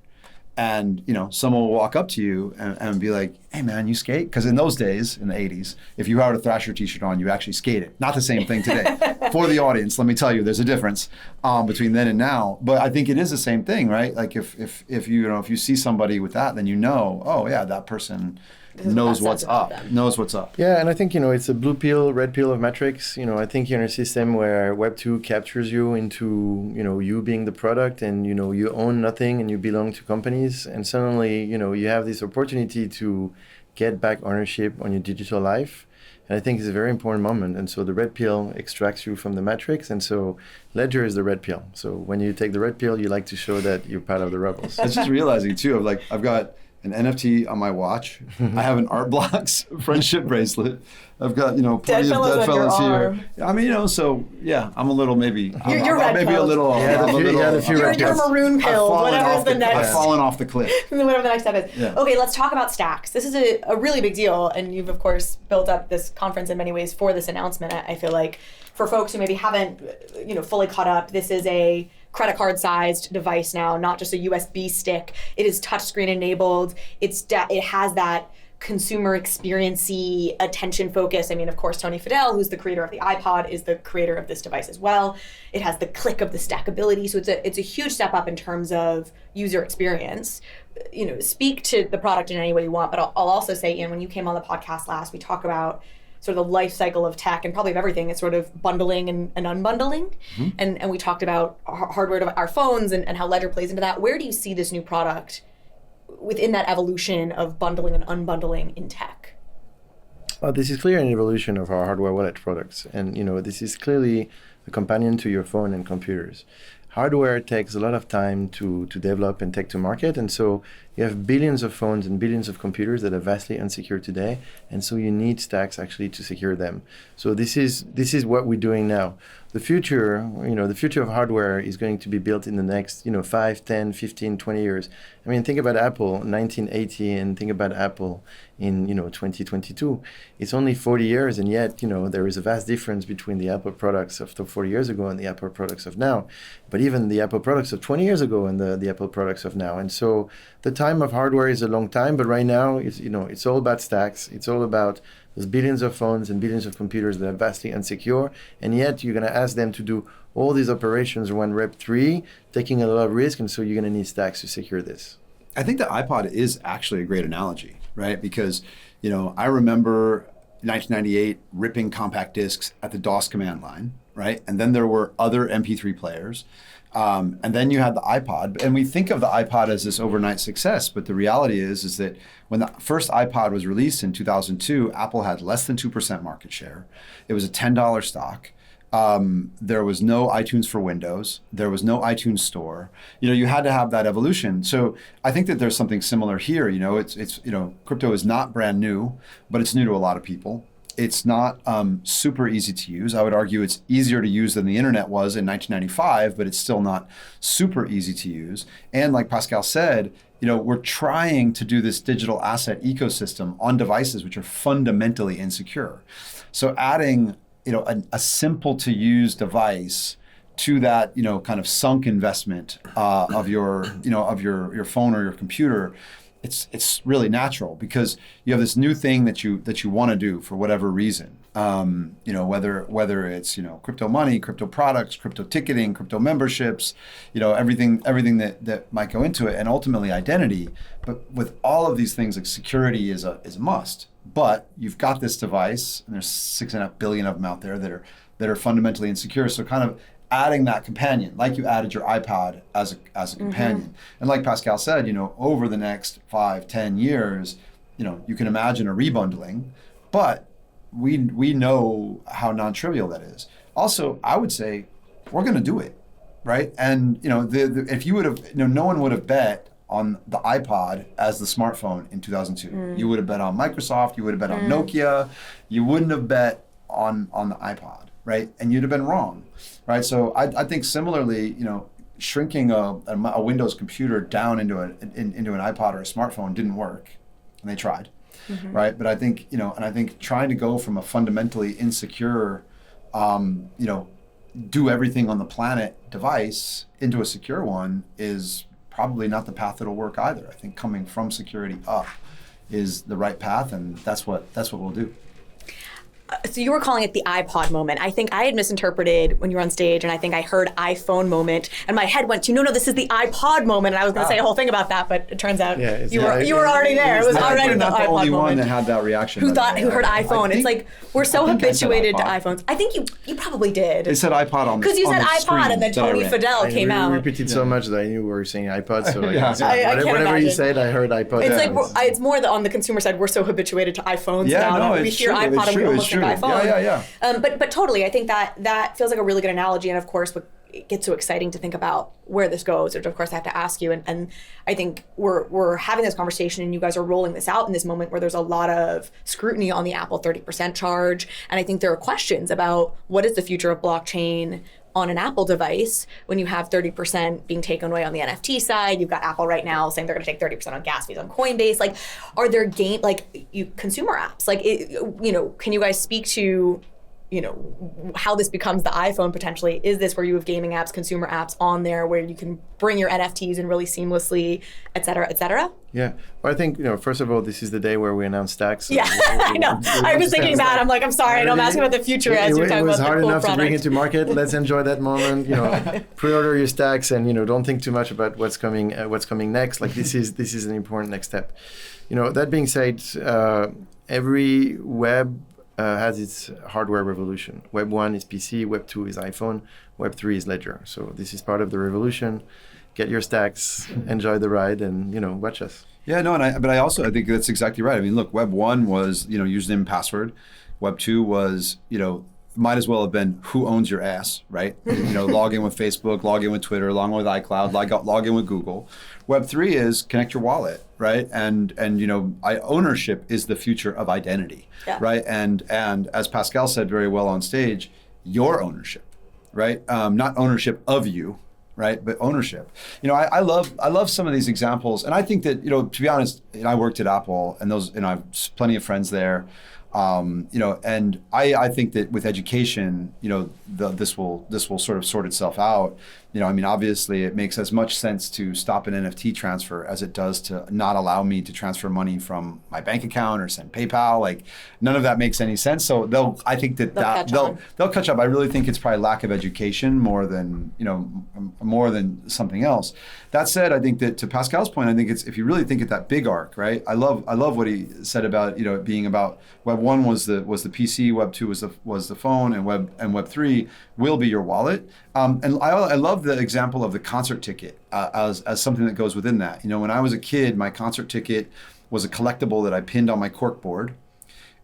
[SPEAKER 5] and someone will walk up to you and be like, hey man, you skate? Because in those days, in the 80s, if you had a Thrasher T-shirt on, you actually skated. Not the same thing today. For the audience, let me tell you, there's a difference between then and now. But I think it is the same thing, right? Like if you see somebody with that, then oh yeah, that person knows what's up.
[SPEAKER 4] Yeah, and I think, it's a blue pill, red pill of metrics. I think you're in a system where Web2 captures you into, you being the product, and, you own nothing and you belong to companies. And suddenly, you have this opportunity to get back ownership on your digital life. And I think it's a very important moment. And so the red pill extracts you from the matrix. And so Ledger is the red pill. So when you take the red pill, you like to show that you're part of the rebels.
[SPEAKER 5] I was just realizing too, I've got an NFT on my watch. I have an Art Blocks friendship bracelet. I've got, plenty of dead fellas here. I mean, so yeah, I'm a little maybe.
[SPEAKER 1] You're red
[SPEAKER 5] maybe
[SPEAKER 1] pilled.
[SPEAKER 5] a little.
[SPEAKER 1] You're maroon pilled. Whatever's the next.
[SPEAKER 5] I've fallen off the cliff.
[SPEAKER 1] Whatever the next step is.
[SPEAKER 5] Yeah.
[SPEAKER 1] Okay, let's talk about Stax. This is a really big deal, and you've of course built up this conference in many ways for this announcement. I feel like for folks who maybe haven't, fully caught up, this is a credit card sized device now, not just a USB stick. It is touchscreen enabled. It has that consumer experience-y attention focus. I mean, of course, Tony Fadell, who's the creator of the iPod, is the creator of this device as well. It has the click of the stackability. So it's a huge step up in terms of user experience. Speak to the product in any way you want, but I'll also say, Ian, when you came on the podcast last, we talk about sort of the life cycle of tech and probably of everything. It's sort of bundling and unbundling. Mm-hmm. And we talked about hardware to our phones and how Ledger plays into that. Where do you see this new product within that evolution of bundling and unbundling in tech?
[SPEAKER 4] Well, this is clearly an evolution of our hardware wallet products. And, this is clearly a companion to your phone and computers. Hardware takes a lot of time to develop and take to market. And so you have billions of phones and billions of computers that are vastly unsecure today. And so you need Stax actually to secure them. So this is what we're doing now. The future of hardware is going to be built in the next, 5, 10, 15, 20 years. I mean, think about Apple in 1980 and think about Apple in, 2022. It's only 40 years, and yet, there is a vast difference between the Apple products of 40 years ago and the Apple products of now. But even the Apple products of 20 years ago and the Apple products of now. And so the time of hardware is a long time, but right now, it's all about Stax. It's all about there's billions of phones and billions of computers that are vastly unsecure, and yet you're going to ask them to do all these operations when Web3, taking a lot of risk, and so you're going to need Stax to secure this.
[SPEAKER 5] I think the iPod is actually a great analogy, right? Because, I remember 1998 ripping compact discs at the DOS command line, right? And then there were other MP3 players. And then you had the iPod, and we think of the iPod as this overnight success, but the reality is that when the first iPod was released in 2002, Apple had less than 2% market share. It was a $10 stock. There was no iTunes for Windows. There was no iTunes Store. You had to have that evolution. So I think that there's something similar here. It's crypto is not brand new, but it's new to a lot of people. It's not super easy to use. I would argue it's easier to use than the internet was in 1995, but it's still not super easy to use. And like Pascal said, we're trying to do this digital asset ecosystem on devices which are fundamentally insecure. So adding a simple to use device to that kind of sunk investment of your phone or your computer, it's really natural because you have this new thing that you want to do for whatever reason. Whether it's crypto money, crypto products, crypto ticketing, crypto memberships, everything that might go into it, and ultimately identity. But with all of these things, like security is a must. But you've got this device, and there's 6.5 billion of them out there that are fundamentally insecure. So kind of adding that companion, like you added your iPod as a companion. And like Pascal said, over the next 5-10 years, you can imagine a rebundling, but we know how non-trivial that is. Also, I would say we're going to do it, right? And if you would have, no one would have bet on the iPod as the smartphone in 2002. You would have bet on Microsoft. You would have bet on Nokia. You wouldn't have bet on the iPod, right? And you'd have been wrong, right? So I think similarly, shrinking a Windows computer down into an iPod or a smartphone didn't work, and they tried, right? But I think and I think trying to go from a fundamentally insecure, do everything on the planet device into a secure one is probably not the path that'll work either. I think coming from security up is the right path, and that's what we'll do.
[SPEAKER 6] So you were calling it the iPod moment. I think I had misinterpreted when you were on stage, and I think I heard iPhone moment, and my head went to, no, this is the iPod moment, and I was going to say a whole thing about that, but it turns out you were already there. It was already the iPod moment.
[SPEAKER 5] Not the only one that had that reaction.
[SPEAKER 6] Who heard iPhone? It's like, we're so habituated to iPhones. I think you probably did.
[SPEAKER 5] It said iPod on the
[SPEAKER 6] because you said iPod, and then Tony Fadell came out.
[SPEAKER 4] You repeated so much that I knew we were saying iPod, so
[SPEAKER 6] whatever
[SPEAKER 4] you said, I heard iPod.
[SPEAKER 6] It's like, it's more that on the consumer side, we're so habituated to iPhones now that we hear iPod and we almost think iPhone.
[SPEAKER 5] Yeah.
[SPEAKER 6] But totally, I think that feels like a really good analogy, and of course, it gets so exciting to think about where this goes, which of course I have to ask you, and I think we're having this conversation, and you guys are rolling this out in this moment where there's a lot of scrutiny on the Apple 30% charge, and I think there are questions about what is the future of blockchain on an Apple device when you have 30% being taken away on the NFT side. You've got Apple right now saying they're going to take 30% on gas fees on Coinbase. Like, are there consumer apps? Like, can you guys speak to, how this becomes the iPhone potentially? Is this where you have gaming apps, consumer apps on there where you can bring your NFTs in really seamlessly, et cetera, et cetera?
[SPEAKER 4] Yeah. Well, I think, first of all, this is the day where we announced Stax. So
[SPEAKER 6] I know. I was thinking that. I'm like, I'm sorry. I know I'm asking about the future as you're talking about the cool product.
[SPEAKER 4] It was hard enough to bring it to market. Let's enjoy that moment. Pre-order your Stax and, don't think too much about what's coming next. Like, this is an important next step. That being said, every web has its hardware revolution. Web 1 is PC, Web 2 is iPhone, Web 3 is Ledger. So this is part of the revolution. Get your Stax, enjoy the ride, and watch us.
[SPEAKER 5] Yeah, no, but I think that's exactly right. I mean, look, Web 1 was username and password. Web 2 was might as well have been who owns your ass, right? Log in with Facebook, log in with Twitter, log in with iCloud, log in with Google. Web 3 is connect your wallet, right? And ownership is the future of identity, right? And as Pascal said very well on stage, your ownership, right? Not ownership of you, right? But ownership. I love some of these examples, and I think that to be honest, I worked at Apple, and I have plenty of friends there. And I think that with education, this will sort of sort itself out. Obviously it makes as much sense to stop an NFT transfer as it does to not allow me to transfer money from my bank account or send PayPal. Like, none of that makes any sense. So they'll catch up. I really think it's probably lack of education more than something else. That said, I think that to Pascal's point, I think it's, if you really think at that big arc, right? I love what he said about, it being about Web 1 was the PC, Web 2 was the phone, and Web 3 will be your wallet. And I love the example of the concert ticket as something that goes within that. When I was a kid, my concert ticket was a collectible that I pinned on my corkboard.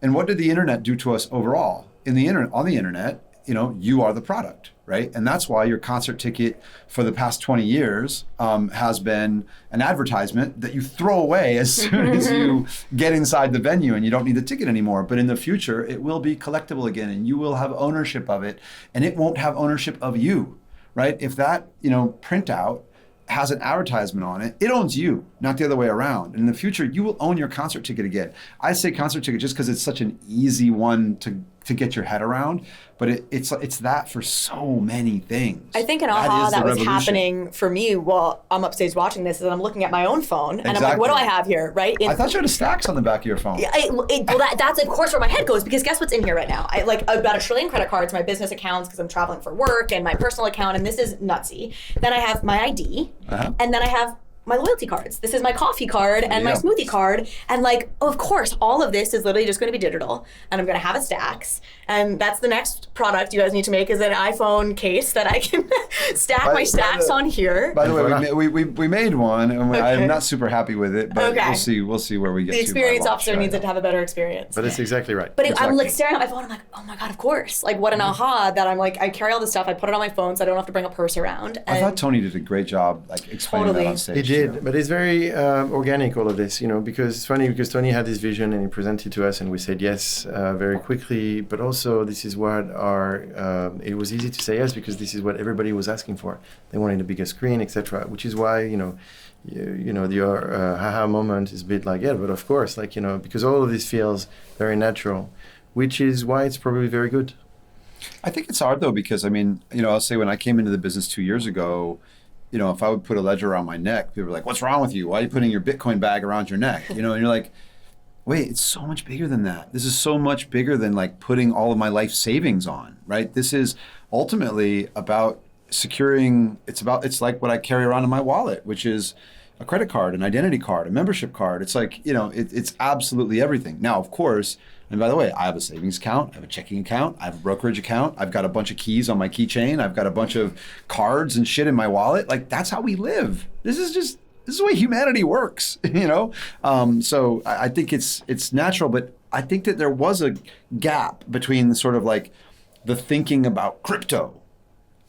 [SPEAKER 5] And what did the internet do to us overall? On the internet, you are the product, right? And that's why your concert ticket for the past 20 years has been an advertisement that you throw away as soon as you get inside the venue and you don't need the ticket anymore. But in the future, it will be collectible again and you will have ownership of it, and it won't have ownership of you, right? If that, printout has an advertisement on it, it owns you, not the other way around. And in the future, you will own your concert ticket again. I say concert ticket just because it's such an easy one to get your head around, but it's that for so many things.
[SPEAKER 6] I think an aha that was happening for me while I'm upstage watching this is that I'm looking at my own phone and I'm like, what do I have here, right?
[SPEAKER 5] I thought you had a Stax on the back of your phone.
[SPEAKER 6] That's of course where my head goes, because guess what's in here right now? I've got 1 trillion credit cards, my business accounts because I'm traveling for work, and my personal account, and this is nutsy. Then I have my ID, and then I have my loyalty cards. This is my coffee card and my smoothie card. And of course, all of this is literally just going to be digital. And I'm going to have a Stax. And that's the next product you guys need to make, is an iPhone case that I can stack my Stax on here.
[SPEAKER 5] By the way, we made one, and I'm not super happy with it, but we'll see where we get to.
[SPEAKER 6] The experience officer needs it to have a better experience.
[SPEAKER 4] But it's exactly right.
[SPEAKER 6] But I'm staring at my phone, I'm like, oh my God, of course. What an aha that I'm I carry all this stuff, I put it on my phone so I don't have to bring a purse around. And I
[SPEAKER 5] thought Tony did a great job explaining that on stage.
[SPEAKER 4] He did, but it's very organic, all of this, because it's funny because Tony had this vision and he presented to us and we said yes very quickly, but also this is what it was easy to say yes because this is what everybody was asking for. They wanted a bigger screen, etc., which is why, your haha moment is a bit but of course, because all of this feels very natural, which is why it's probably very good.
[SPEAKER 5] I think it's hard though, because I'll say when I came into the business 2 years ago, if I would put a ledger around my neck, people were like, what's wrong with you? Why are you putting your Bitcoin bag around your neck? And you're like, wait, it's so much bigger than that. This is so much bigger than putting all of my life savings on, right? This is ultimately about securing, it's like what I carry around in my wallet, which is a credit card, an identity card, a membership card. It's it's absolutely everything. Now, of course, and by the way, I have a savings account, I have a checking account, I have a brokerage account, I've got a bunch of keys on my keychain, I've got a bunch of cards and shit in my wallet. That's how we live. This is the way humanity works, So I think it's natural, but I think that there was a gap between the sort of the thinking about crypto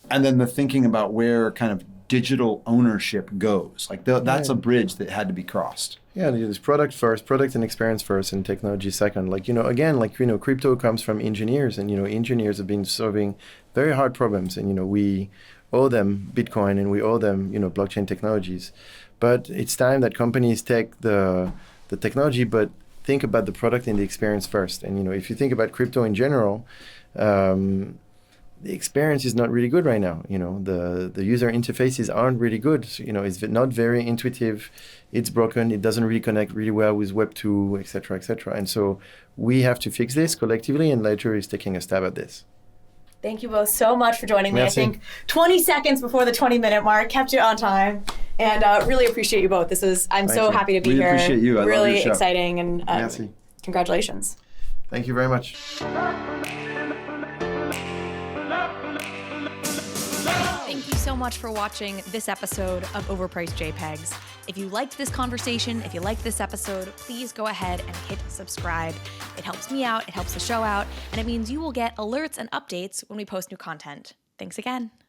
[SPEAKER 5] and then the thinking about where kind of digital ownership goes. That's a bridge that had to be crossed.
[SPEAKER 4] Yeah, there's product first, product and experience first, and technology second. Crypto comes from engineers, and engineers have been solving very hard problems, and we owe them Bitcoin and we owe them blockchain technologies. But it's time that companies take the technology, but think about the product and the experience first. And if you think about crypto in general, the experience is not really good right now. The user interfaces aren't really good. It's not very intuitive. It's broken. It doesn't really connect really well with Web 2, et cetera, et cetera. And so we have to fix this collectively, and Ledger is taking a stab at this.
[SPEAKER 6] Thank you both so much for joining me.
[SPEAKER 4] Merci.
[SPEAKER 6] I think 20 seconds before the 20-minute mark, kept you on time. And really appreciate you both. I'm so happy to be here.
[SPEAKER 5] Appreciate you. I
[SPEAKER 6] really
[SPEAKER 5] love your show.
[SPEAKER 6] Exciting, and
[SPEAKER 4] Merci.
[SPEAKER 6] Congratulations.
[SPEAKER 4] Thank you very much.
[SPEAKER 1] Thank you so much for watching this episode of Overpriced JPEGs. If you liked this conversation, if you liked this episode, please go ahead and hit subscribe. It helps me out, it helps the show out, and it means you will get alerts and updates when we post new content. Thanks again.